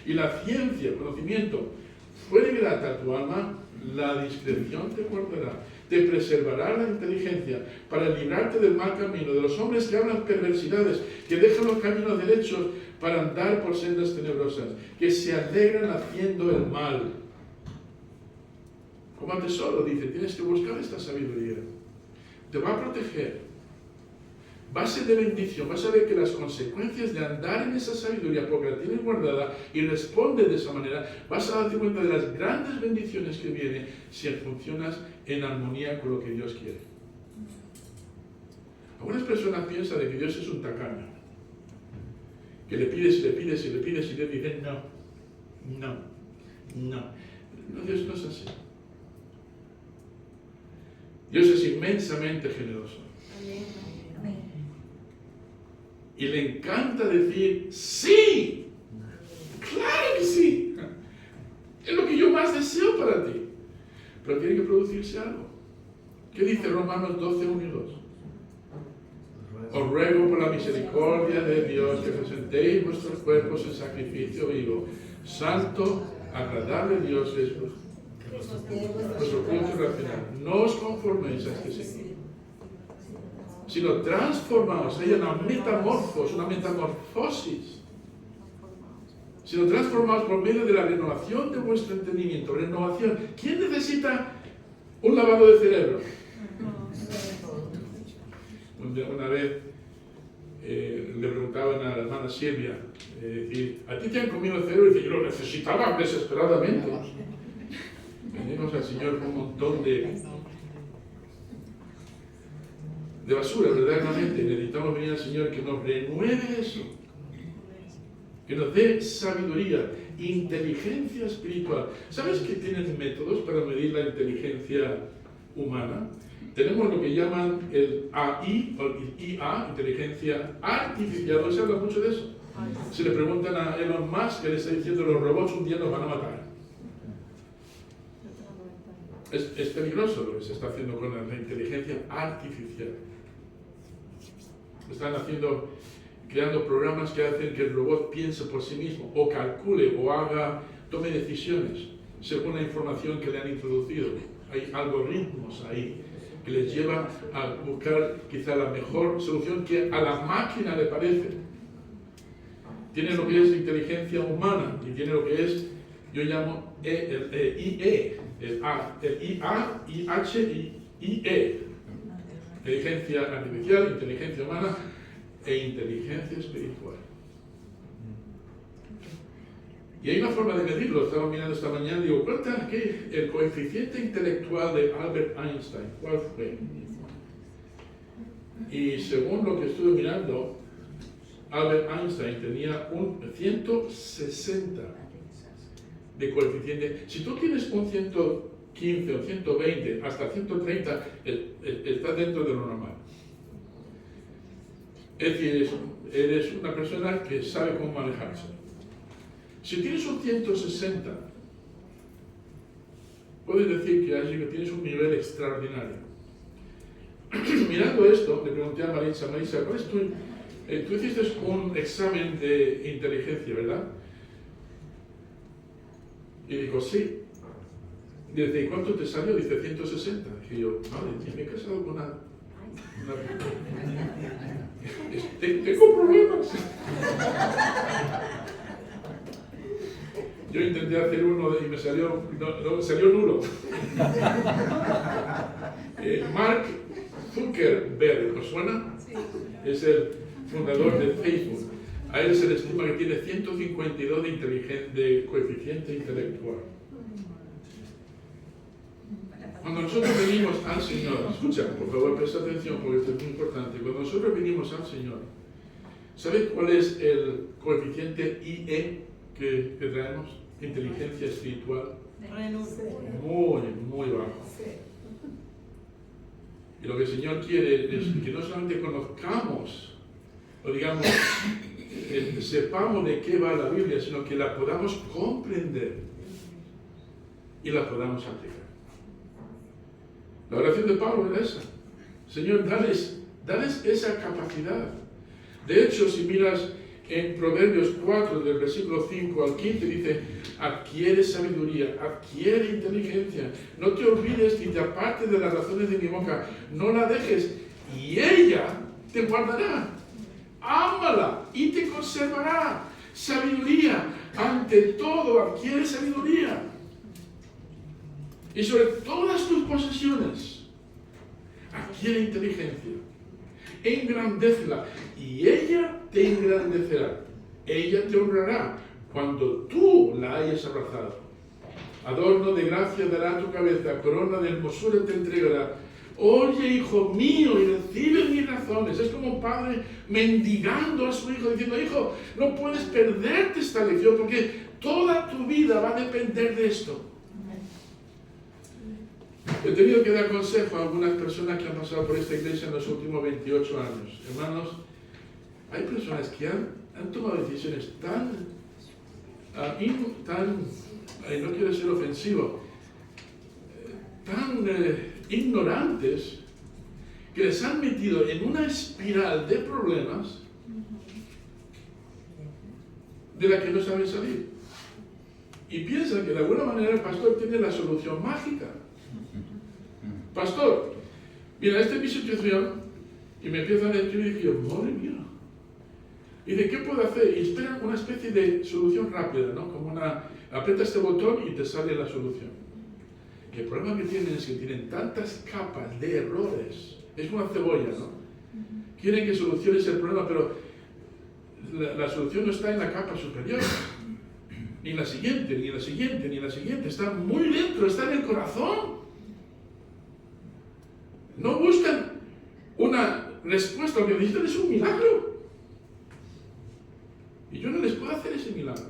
y la ciencia, el conocimiento, fuere grata a tu alma, la discreción te guardará. Te preservará la inteligencia para librarte del mal camino, de los hombres que hablan perversidades, que dejan los caminos derechos para andar por sendas tenebrosas, que se alegran haciendo el mal. Como tesoro, dice, tienes que buscar esta sabiduría. Te va a proteger. Va a ser de bendición, vas a ver que las consecuencias de andar en esa sabiduría, porque la tienes guardada y respondes de esa manera, vas a darte cuenta de las grandes bendiciones que vienen si funcionas en armonía con lo que Dios quiere. Algunas personas piensan de que Dios es un tacaño, que le pides y le pides y le pides y le dicen no. No, Dios no es así. Dios es inmensamente generoso. Y le encanta decir, ¡sí! ¡Claro que sí! Es lo que yo más deseo para ti. Pero tiene que producirse algo. ¿Qué dice Romanos 12, 1 y 2? Os ruego por la misericordia de Dios que presentéis vuestros cuerpos en sacrificio vivo, santo, agradable a Dios, es vuestro culto racional. No os conforméis a este siglo, sino transformaos. Hay una metamorfosis. Sino transformaos por medio de la renovación de vuestro entendimiento. Renovación. ¿Quién necesita un lavado de cerebro? Una vez le preguntaban a la hermana Silvia, ¿a ti te han comido el cerebro? Y dice, yo lo necesitaba desesperadamente. Venimos al Señor con un montón de basura, verdaderamente. Necesitamos venir al Señor que nos renueve eso, que nos dé sabiduría, inteligencia espiritual. ¿Sabes que tienen métodos para medir la inteligencia humana? Tenemos lo que llaman el AI, o el IA, inteligencia artificial. ¿No se habla mucho de eso? Si le preguntan a Elon Musk, que le está diciendo los robots un día nos van a matar. Es peligroso lo que se está haciendo con la inteligencia artificial. Están creando programas que hacen que el robot piense por sí mismo, o calcule, o tome decisiones según la información que le han introducido. Hay algoritmos ahí que les lleva a buscar quizá la mejor solución que a la máquina le parece. Tiene lo que es inteligencia humana y tiene lo que es, yo llamo el IE, el IA, IH, IE. Inteligencia artificial, inteligencia humana e inteligencia espiritual. Y hay una forma de medirlo. Estaba mirando esta mañana y digo, ¿cuánto es el coeficiente intelectual de Albert Einstein? ¿Cuál fue? Y según lo que estuve mirando, Albert Einstein tenía un 160 de coeficiente. Si tú tienes un 115 o 120, hasta 130, está dentro de lo normal. Es decir, eres una persona que sabe cómo manejarse. Si tienes un 160, puedes decir que tienes un nivel extraordinario. Mirando esto, le pregunté a Marisa, ¿cuál es tú hiciste un examen de inteligencia, ¿verdad? Y digo, sí. Dice, ¿y cuánto te salió? Dice, 160. Dije yo, madre, me he casado con una... Tengo problemas. Yo intenté hacer uno y me salió nulo. Mark Zuckerberg, ¿os suena? Sí. Es el fundador de Facebook. A él se le estima que tiene 152 de coeficiente intelectual. Cuando nosotros venimos al Señor, escucha, por favor, presta atención porque esto es muy importante. Cuando nosotros venimos al Señor, ¿sabes cuál es el coeficiente IE que traemos? Inteligencia espiritual. Muy, muy bajo. Y lo que el Señor quiere es que no solamente conozcamos, o digamos, sepamos de qué va la Biblia, sino que la podamos comprender y la podamos aplicar. La oración de Pablo era esa. Señor, dales esa capacidad. De hecho, si miras en Proverbios 4, del versículo 5 al 15, dice, adquiere sabiduría, adquiere inteligencia, no te olvides ni te apartes de las razones de mi boca, no la dejes, y ella te guardará. Ámala y te conservará. Sabiduría, ante todo, adquiere sabiduría. Y sobre todas tus posesiones, adquiere inteligencia. Engrandécela, y ella te engrandecerá. Ella te honrará cuando tú la hayas abrazado. Adorno de gracia dará a tu cabeza, corona de hermosura te entregará. Oye, hijo mío, y recibe mis razones. Es como un padre mendigando a su hijo, diciendo, hijo, no puedes perderte esta lección, porque toda tu vida va a depender de esto. He tenido que dar consejo a algunas personas que han pasado por esta iglesia en los últimos 28 años. Hermanos, hay personas que han tomado decisiones no quiero ser ofensivo, tan ignorantes, que les han metido en una espiral de problemas de la que no saben salir. Y piensan que de alguna manera el pastor tiene la solución mágica. Pastor, mira, esta es mi situación, y me empiezan a decir, y digo, madre mía. Y dice, ¿qué puedo hacer? Y esperan una especie de solución rápida, ¿no? Como aprieta este botón y te sale la solución. Y el problema que tienen es que tienen tantas capas de errores. Es como una cebolla, ¿no? Quieren que soluciones el problema, pero la solución no está en la capa superior. Ni en la siguiente, ni en la siguiente, ni en la siguiente. Está muy dentro, está en el corazón. No buscan una respuesta, lo que necesitan es un milagro. Y yo no les puedo hacer ese milagro.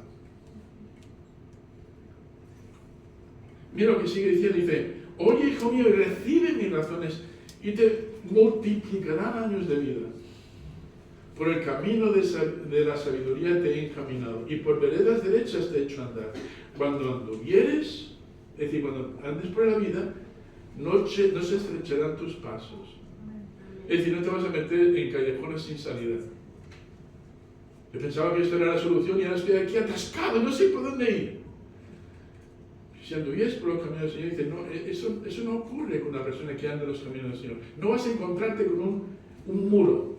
Mira lo que sigue diciendo, dice, oye, hijo mío, y recibe mis razones, y te multiplicarán años de vida. Por el camino de la sabiduría te he encaminado, y por veredas derechas te he hecho andar. Cuando anduvieres, es decir, cuando andes por la vida, no se estrecharán tus pasos. Es decir, no te vas a meter en callejones sin salida. Yo pensaba que esto era la solución y ahora estoy aquí atascado, no sé por dónde ir. Si anduvieres por los caminos del Señor, dice, no, eso no ocurre con una persona que anda en los caminos del Señor. No vas a encontrarte con un muro.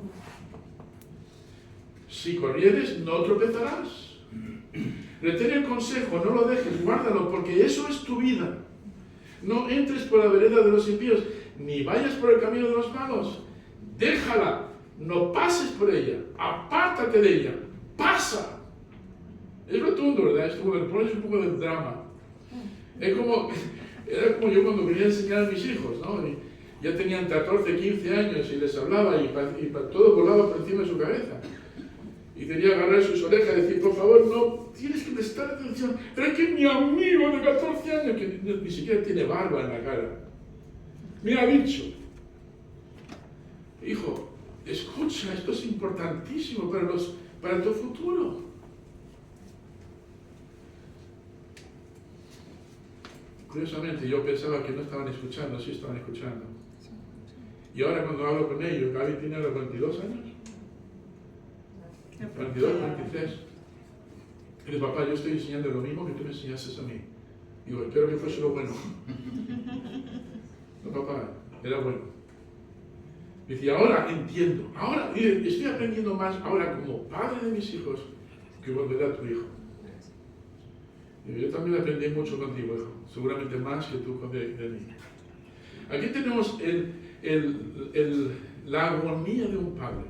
Si corrieres, no tropezarás. Retén el consejo, no lo dejes, guárdalo, porque eso es tu vida. No entres por la vereda de los impíos, ni vayas por el camino de los malos. Déjala, no pases por ella, apártate de ella, pasa. Es rotundo, ¿verdad? Es como le pones un poco de drama. Era como yo cuando quería enseñar a mis hijos, ¿no? Y ya tenían 14, 15 años y les hablaba y todo volaba por encima de su cabeza. Y quería agarrar sus orejas y decir, por favor, no, tienes que prestar atención. Pero es que mi amigo de 14 años, que ni siquiera tiene barba en la cara, me ha dicho, hijo, escucha, esto es importantísimo para tu futuro. Curiosamente, yo pensaba que no estaban escuchando, sí estaban escuchando. Y ahora cuando hablo con ellos, Gaby tiene los 22 años. 22, 23. Y dice, papá, yo estoy enseñando lo mismo que tú me enseñaste a mí. Digo, espero que fuese lo bueno. No, papá, era bueno. Dice, ahora entiendo. Ahora, estoy aprendiendo más ahora como padre de mis hijos que cuando era tu hijo. Digo, yo también aprendí mucho contigo, hijo. Seguramente más que tú de mí. Aquí tenemos la agonía de un padre.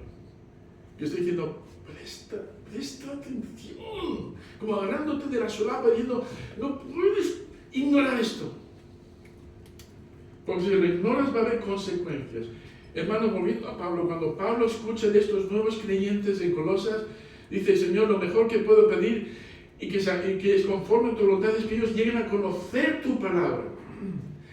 Yo estoy diciendo, presta atención, como agarrándote de la solapa diciendo, no puedes ignorar esto, porque si lo ignoras va a haber consecuencias. Hermano, volviendo a Pablo, cuando Pablo escucha de estos nuevos creyentes en Colosas, dice, Señor, lo mejor que puedo pedir y que es conforme a tu voluntad es que ellos lleguen a conocer tu palabra,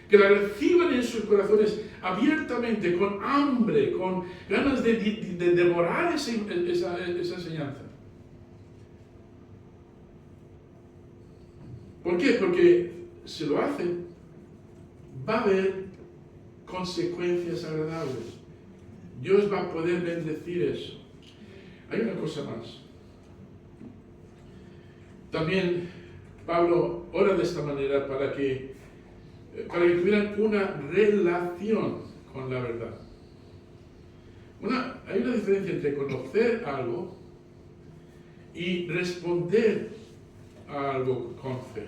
que la reciban en sus corazones abiertamente, con hambre, con ganas de devorar esa enseñanza. ¿Por qué? Porque si lo hacen, va a haber consecuencias agradables. Dios va a poder bendecir eso. Hay una cosa más. También Pablo ora de esta manera para que tuvieran una relación con la verdad. Hay una diferencia entre conocer algo y responder a algo con fe.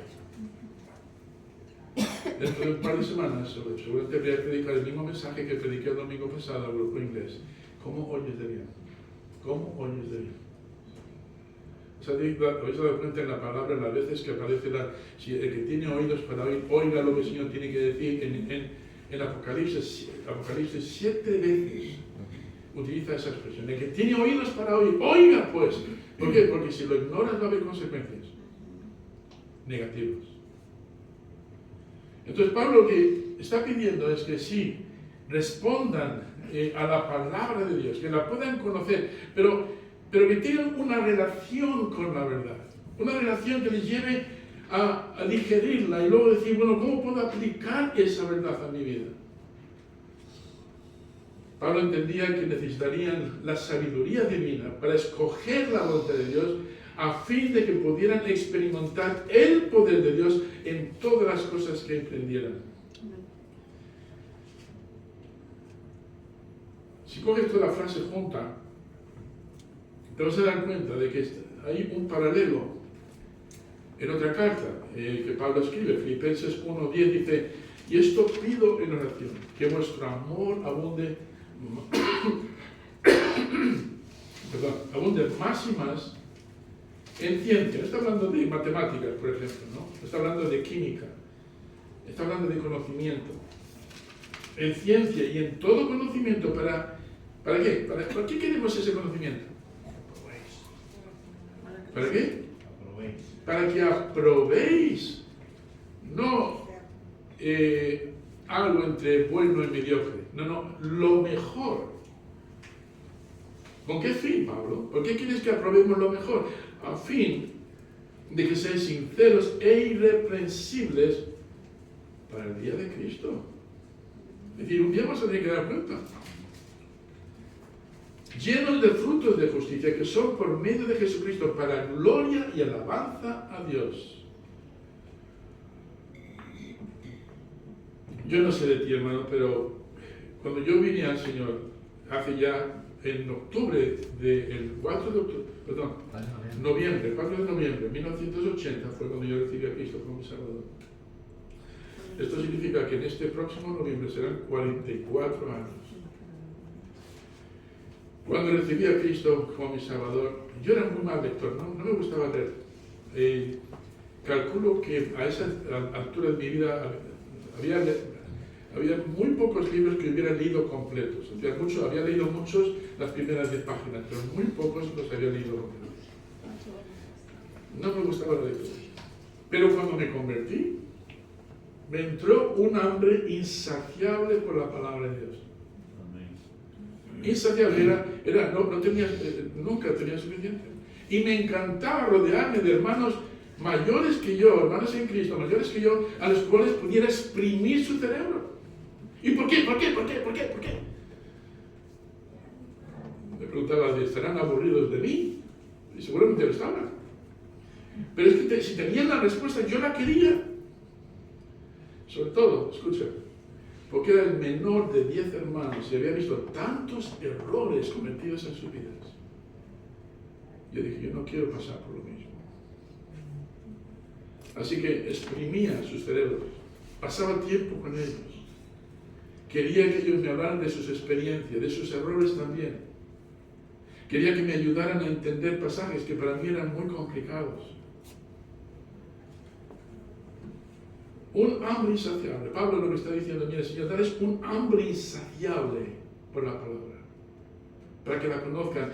Dentro de un par de semanas, seguramente voy a predicar el mismo mensaje que prediqué el domingo pasado al grupo inglés. ¿Cómo oyes de bien? ¿Cómo oyes de bien? O sea, habéis dado cuenta en la palabra las veces que aparece si el que tiene oídos para oír, oiga lo que el Señor tiene que decir. En Apocalipsis 7 veces utiliza esa expresión. El que tiene oídos para oír, oiga pues. ¿Por qué? Porque si lo ignoras va a haber consecuencias negativas. Entonces Pablo lo que está pidiendo es que sí respondan a la palabra de Dios, que la puedan conocer, pero que tengan una relación con la verdad, una relación que les lleve a digerirla y luego decir, bueno, ¿cómo puedo aplicar esa verdad a mi vida? Pablo entendía que necesitarían la sabiduría divina para escoger la voluntad de Dios a fin de que pudieran experimentar el poder de Dios en todas las cosas que emprendieran. Si coges toda la frase junta, te vas a dar cuenta de que hay un paralelo en otra carta que Pablo escribe, Filipenses 1:10, dice, y esto pido en oración, que vuestro amor abunde, abunde más y más en ciencia. No está hablando de matemáticas, por ejemplo, ¿no? Está hablando de química, está hablando de conocimiento. En ciencia y en todo conocimiento, ¿para qué? ¿Para qué queremos ese conocimiento? ¿Para qué? Para que aprobéis, no algo entre bueno y mediocre, no, lo mejor. ¿Con qué fin, Pablo? ¿Por qué quieres que aprobemos lo mejor? A fin de que seáis sinceros e irreprensibles para el día de Cristo. Es decir, un día vas a tener que dar cuenta. Llenos de frutos de justicia que son por medio de Jesucristo para gloria y alabanza a Dios. Yo no sé de ti, hermano, pero cuando yo vine al Señor hace ya en octubre, el 4 de octubre, perdón, noviembre, 4 de noviembre de 1980 fue cuando yo recibí a Cristo como mi Salvador. Esto significa que en este próximo noviembre serán 44 años. Cuando recibí a Cristo como mi Salvador, yo era muy mal lector, no me gustaba leer. Calculo que a esa altura de mi vida había muy pocos libros que hubiera leído completos. Había leído muchos las primeras 10 páginas, pero muy pocos los había leído completos. No me gustaba la lectura. Pero cuando me convertí, me entró un hambre insaciable por la palabra de Dios. Insaciable, nunca tenía suficiente. Y me encantaba rodearme de hermanos mayores que yo, hermanos en Cristo, mayores que yo, a los cuales pudiera exprimir su cerebro. ¿Y por qué? Me preguntaba, ¿estarán aburridos de mí? Y seguramente lo estaban. Pero es que si tenían la respuesta, yo la quería. Sobre todo, escucha, porque era el menor de 10 hermanos y había visto tantos errores cometidos en sus vidas. Yo dije, yo no quiero pasar por lo mismo. Así que exprimía sus cerebros, pasaba tiempo con ellos. Quería que ellos me hablaran de sus experiencias, de sus errores también. Quería que me ayudaran a entender pasajes que para mí eran muy complicados. Un hambre insaciable. Pablo lo que está diciendo, mira, Señor, dales un hambre insaciable por la palabra, para que la conozcan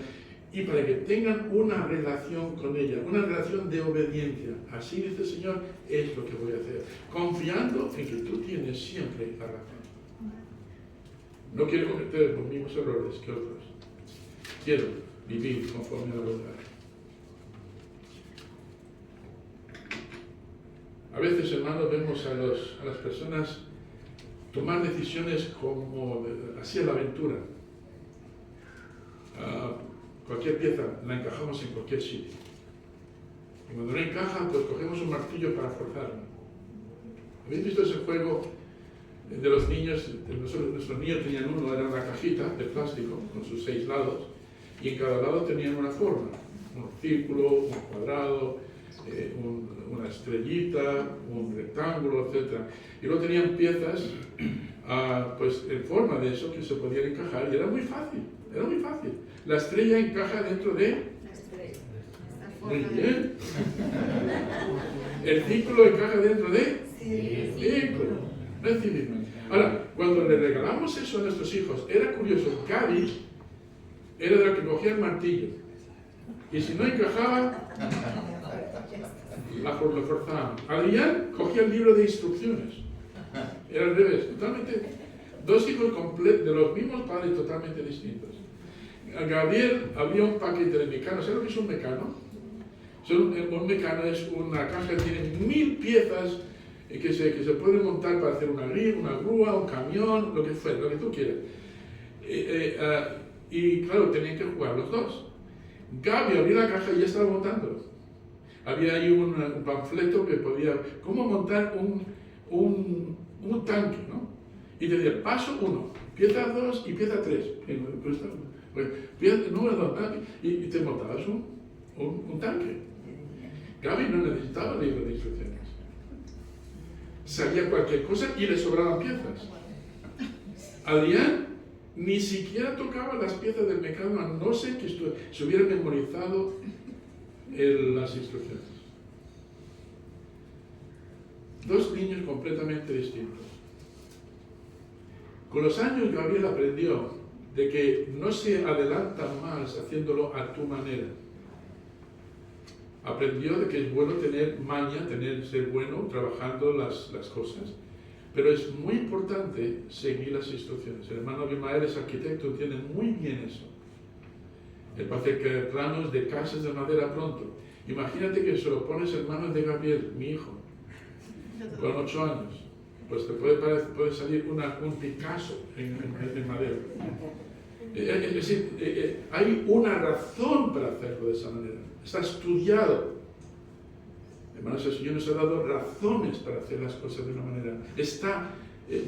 y para que tengan una relación con ella, una relación de obediencia. Así dice el Señor, es lo que voy a hacer, confiando en que tú tienes siempre la razón. No quiero cometer los mismos errores que otros. Quiero vivir conforme a la verdad. A veces, hermanos, vemos a las personas tomar decisiones como así a la aventura. Cualquier pieza la encajamos en cualquier sitio. Y cuando no encaja, pues cogemos un martillo para forzarlo. ¿Habéis visto ese juego de los niños? Nuestros niños tenían uno, era una cajita de plástico con sus 6 lados, y en cada lado tenían una forma, un círculo, un cuadrado, una estrellita, un rectángulo, etc. Y luego tenían piezas pues en forma de eso que se podían encajar, y era muy fácil. La estrella encaja dentro de... La estrella. Muy bien. El círculo encaja dentro de... Círculo. Ahora, cuando le regalamos eso a nuestros hijos, era curioso. Gaby era de la que cogía el martillo. Y si no encajaba, lo forzaban. Adrián cogía el libro de instrucciones. Era al revés. Totalmente. Dos hijos de los mismos padres totalmente distintos. A Gabriel había un paquete de Mecano. ¿Sabes lo que es un Mecano? Un Mecano es una caja que tiene 1000 piezas que se pueden montar para hacer una grúa, un camión, lo que fuera, lo que tú quieras. Y claro, tenían que jugar los dos. Gaby abrió la caja y ya estaba montándolo. Había ahí un panfleto que podía... ¿Cómo montar un tanque, no? Y te decía, paso 1, pieza 2 y pieza 3. Pieza número 2, y te montabas un tanque. Gaby no necesitaba libro de instrucciones. Sabía cualquier cosa y le sobraban piezas. Adrián ni siquiera tocaba las piezas del Mecano, a no ser que se hubiera memorizado las instrucciones. Dos niños completamente distintos. Con los años Gabriel aprendió de que no se adelanta más haciéndolo a tu manera. Aprendió de que es bueno tener maña, ser bueno trabajando las cosas, pero es muy importante seguir las instrucciones. El hermano Abimael es arquitecto, entiende muy bien eso. Él va a hacer planos de casas de madera pronto. Imagínate que se lo pones en manos de Gabriel, mi hijo, con 8 años. Pues te puede salir un Picasso en madera. Es decir, hay una razón para hacerlo de esa manera. Está estudiado. Hermanos, el Señor nos ha dado razones para hacer las cosas de una manera.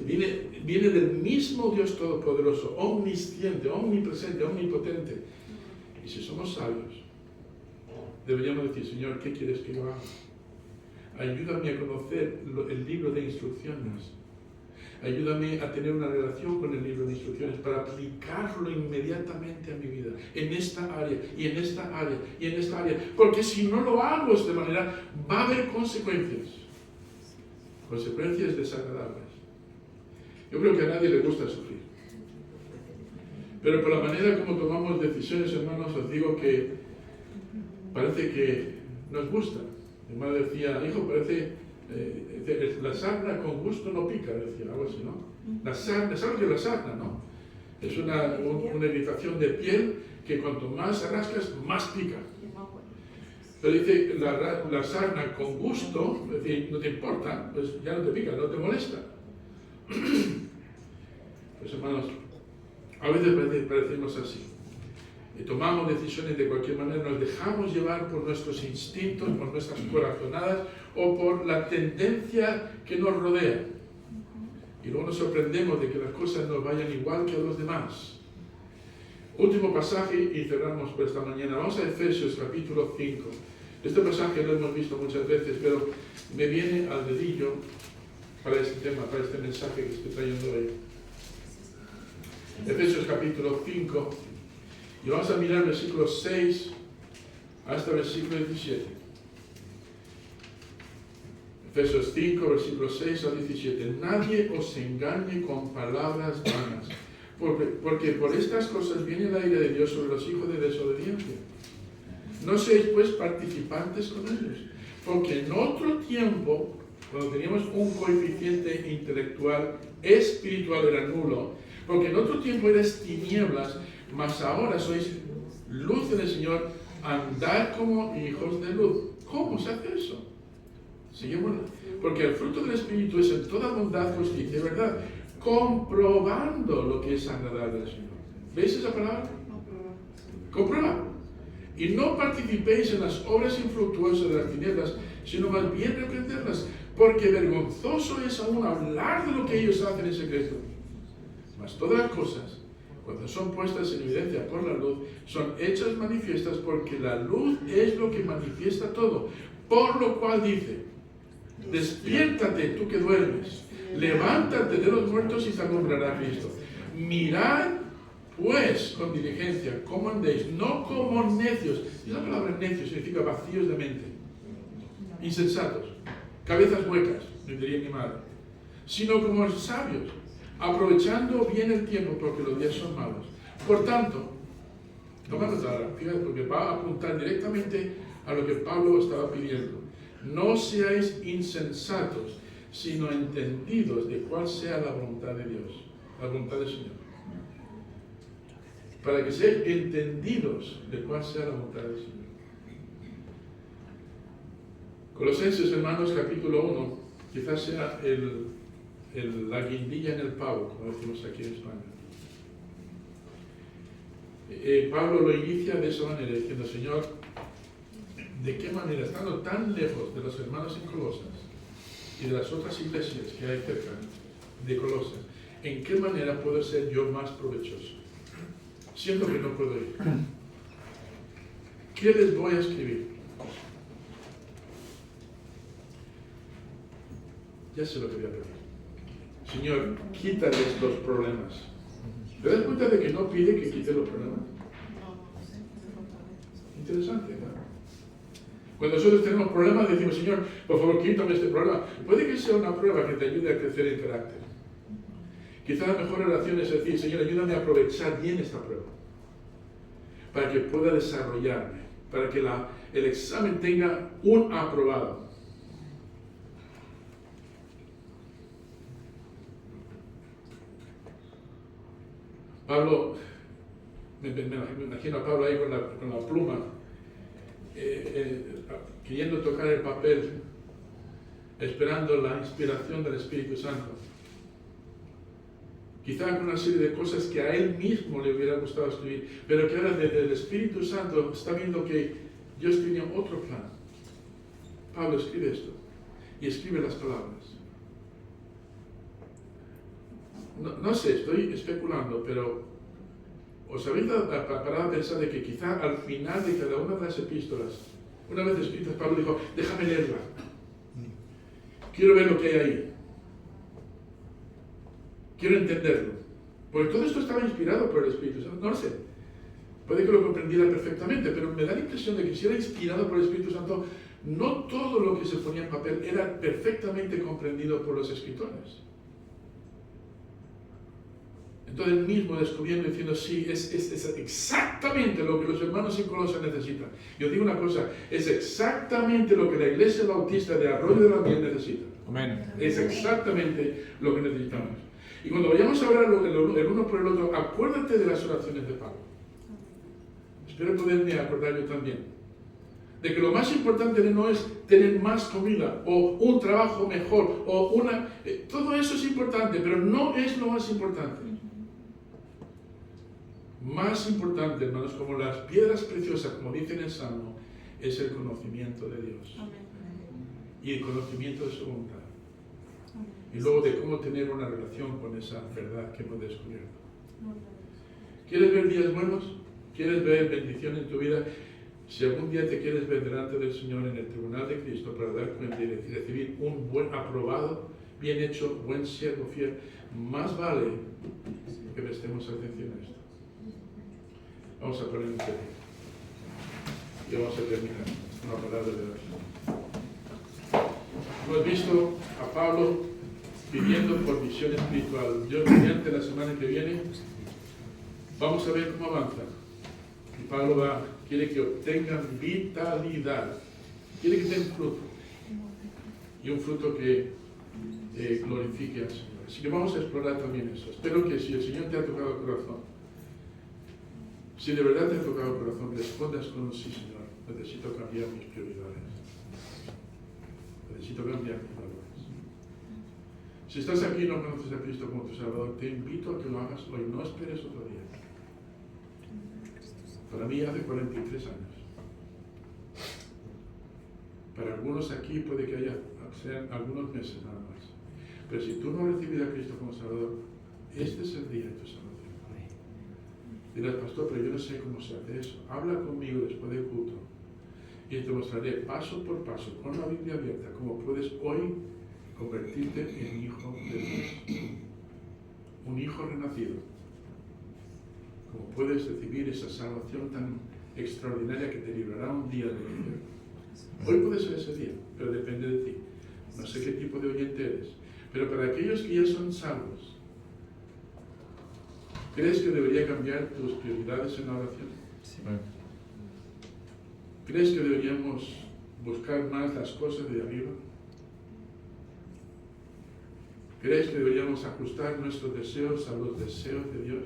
Viene del mismo Dios Todopoderoso, omnisciente, omnipresente, omnipotente. Y si somos sabios, deberíamos decir, Señor, ¿qué quieres que yo haga? Ayúdame a conocer el libro de instrucciones. Ayúdame a tener una relación con el libro de instrucciones para aplicarlo inmediatamente a mi vida, en esta área, y en esta área, y en esta área. Porque si no lo hago de esta manera, va a haber consecuencias. Consecuencias desagradables. Yo creo que a nadie le gusta sufrir. Pero por la manera como tomamos decisiones, hermanos, os digo que parece que nos gusta. Mi madre decía, hijo, parece... la sarna con gusto no pica, decía, algo así, ¿no? La sarna, ¿sabes qué es la sarna, no? Es una irritación de piel que cuanto más rascas, más pica. Pero dice, la sarna con gusto, es decir, no te importa, pues ya no te pica, no te molesta. Pues hermanos, a veces parecemos así. Y tomamos decisiones de cualquier manera, nos dejamos llevar por nuestros instintos, por nuestras corazonadas o por la tendencia que nos rodea. Y luego nos sorprendemos de que las cosas nos vayan igual que a los demás. Último pasaje y cerramos por esta mañana. Vamos a Efesios capítulo 5. Este pasaje lo hemos visto muchas veces, pero me viene al dedillo para este tema, para este mensaje que estoy trayendo hoy. Efesios capítulo 5. Y vamos a mirar versículos 6 hasta versículo 17. Efesios 5, versículos 6 al 17. Nadie os engañe con palabras vanas, Porque por estas cosas viene la ira de Dios sobre los hijos de desobediencia. No seáis pues participantes con ellos, porque en otro tiempo, cuando teníamos un coeficiente intelectual, espiritual era nulo, porque en otro tiempo eras tinieblas, mas ahora sois luz del Señor, andad como hijos de luz. ¿Cómo se hace eso? Seguimos, porque el fruto del Espíritu es en toda bondad, justicia y verdad, comprobando lo que es agradable al Señor. ¿Veis esa palabra? Comprueba. Y no participéis en las obras infructuosas de las tinieblas, sino más bien reprenderlas, porque vergonzoso es aún hablar de lo que ellos hacen en secreto. Mas todas las cosas, cuando son puestas en evidencia por la luz, son hechas manifiestas, porque la luz es lo que manifiesta todo. Por lo cual dice: despiértate tú que duermes, levántate de los muertos y te alumbrará Cristo. Mirad pues con diligencia cómo andéis, no como necios. Y la palabra necio significa vacíos de mente, insensatos, cabezas huecas, me diría mi madre, sino como sabios, aprovechando bien el tiempo, porque los días son malos. Por tanto, toma nota, fíjate, porque va a apuntar directamente a lo que Pablo estaba pidiendo. No seáis insensatos, sino entendidos de cuál sea la voluntad de Dios, la voluntad del Señor. Para que seáis entendidos de cuál sea la voluntad del Señor. Colosenses, hermanos, capítulo 1, quizás sea la guindilla en el pavo, como decimos aquí en España. Pablo lo inicia de esa manera, diciendo: Señor, ¿de qué manera, estando tan lejos de los hermanos en Colosas y de las otras iglesias que hay cerca de Colosas, en qué manera puedo ser yo más provechoso? Siento que no puedo ir. ¿Qué les voy a escribir? Ya sé lo que voy a pedir. Señor, quítales los problemas. ¿Te das cuenta de que no pide que quite los problemas? Interesante, ¿no? Cuando nosotros tenemos problemas, decimos: Señor, por favor, quítame este problema. Puede que sea una prueba que te ayude a crecer en carácter. Quizá la mejor oración es decir: Señor, ayúdame a aprovechar bien esta prueba, para que pueda desarrollarme, para que el examen tenga un aprobado. Pablo, me imagino a Pablo ahí con la pluma, queriendo tocar el papel, esperando la inspiración del Espíritu Santo. Quizá con una serie de cosas que a él mismo le hubiera gustado escribir, pero que ahora desde el Espíritu Santo está viendo que Dios tenía otro plan. Pablo escribe esto, y escribe las palabras. No sé, estoy especulando, pero ¿os habéis parado a pensar de que quizá al final de cada una de las epístolas, una vez escritas, Pablo dijo: déjame leerla, quiero ver lo que hay ahí, quiero entenderlo? Porque todo esto estaba inspirado por el Espíritu Santo. No lo sé, puede que lo comprendiera perfectamente, pero me da la impresión de que si era inspirado por el Espíritu Santo, no todo lo que se ponía en papel era perfectamente comprendido por los escritores. Entonces él mismo descubriendo, diciendo: sí, es exactamente lo que los hermanos en Colosas necesitan. Yo digo una cosa: es exactamente lo que la Iglesia Bautista de Arroyo de la Miel necesita. Amén. Es exactamente lo que necesitamos. Y cuando vayamos a hablar el uno por el otro, acuérdate de las oraciones de Pablo. Espero poderme acordar yo también de que lo más importante no es tener más comida o un trabajo mejor o una... todo eso es importante, pero no es lo más importante. Más importante, hermanos, como las piedras preciosas, como dice en el Salmo, es el conocimiento de Dios. Y el conocimiento de su voluntad. Y luego de cómo tener una relación con esa verdad que hemos descubierto. ¿Quieres ver días buenos? ¿Quieres ver bendición en tu vida? Si algún día te quieres ver delante del Señor en el tribunal de Cristo para dar cuenta y recibir un buen aprobado, bien hecho, buen siervo fiel, más vale que prestemos atención a esto. Vamos a poner un pie y vamos a terminar una palabra de oración. Hemos visto a Pablo pidiendo por visión espiritual. Dios, mediante la semana que viene, Vamos a ver cómo avanza. Y Pablo quiere que obtengan vitalidad, quiere que den fruto, y un fruto que glorifique al Señor. Así que vamos a explorar también eso. Espero que si el Señor te ha tocado el corazón, si de verdad te ha tocado el corazón, respondas con un sí, Señor. Necesito cambiar mis prioridades. Necesito cambiar mis valores. Si estás aquí y no conoces a Cristo como tu Salvador, te invito a que lo hagas hoy. No esperes otro día. Para mí hace 43 años. Para algunos aquí puede que sean algunos meses nada más. Pero si tú no has recibido a Cristo como Salvador, este es el día de tu salvación. Dirás, pastor, pero yo no sé cómo se hace eso. Habla conmigo después del culto y te mostraré paso por paso, con la Biblia abierta, cómo puedes hoy convertirte en hijo de Dios. Un hijo renacido. Cómo puedes recibir esa salvación tan extraordinaria que te librará un día del infierno. Hoy puede ser ese día, pero depende de ti. No sé qué tipo de oyente eres. Pero para aquellos que ya son salvos, ¿crees que debería cambiar tus prioridades en la oración? Sí. ¿Crees que deberíamos buscar más las cosas de arriba? ¿Crees que deberíamos ajustar nuestros deseos a los deseos de Dios?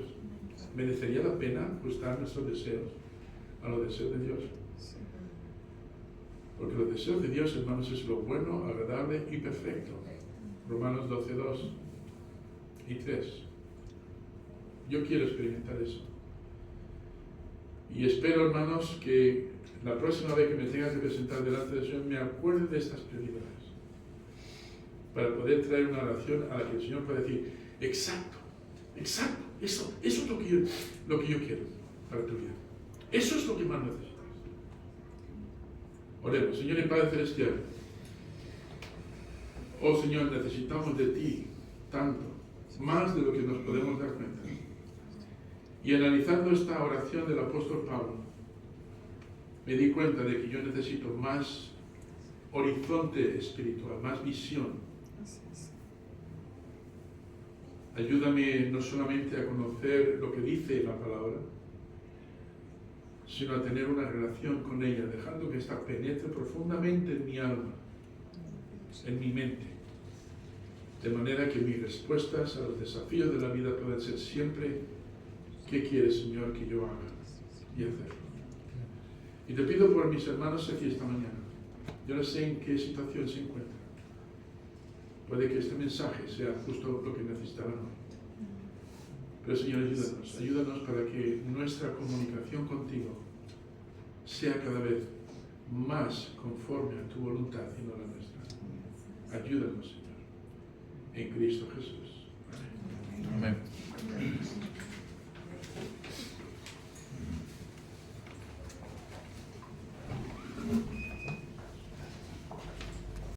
¿Merecería la pena ajustar nuestros deseos a los deseos de Dios? Porque los deseos de Dios, hermanos, es lo bueno, agradable y perfecto. Romanos 12, 2 y 3. Yo quiero experimentar eso. Y espero, hermanos, que la próxima vez que me tenga que presentar delante del Señor me acuerde de estas prioridades. Para poder traer una oración a la que el Señor pueda decir, exacto, eso es lo que yo quiero para tu vida. Eso es lo que más necesitas. Oremos, Señor y Padre Celestial. Oh Señor, necesitamos de ti tanto, más de lo que nos podemos dar cuenta. Y analizando esta oración del apóstol Pablo, me di cuenta de que yo necesito más horizonte espiritual, más visión. Ayúdame no solamente a conocer lo que dice la palabra, sino a tener una relación con ella, dejando que ésta penetre profundamente en mi alma, en mi mente, de manera que mis respuestas a los desafíos de la vida puedan ser siempre: ¿qué quieres, Señor, que yo haga? Y hacerlo. Y te pido por mis hermanos aquí esta mañana. Yo no sé en qué situación se encuentran. Puede que este mensaje sea justo lo que necesitaban hoy. Pero Señor, ayúdanos para que nuestra comunicación contigo sea cada vez más conforme a tu voluntad y no la nuestra. Ayúdanos, Señor, en Cristo Jesús.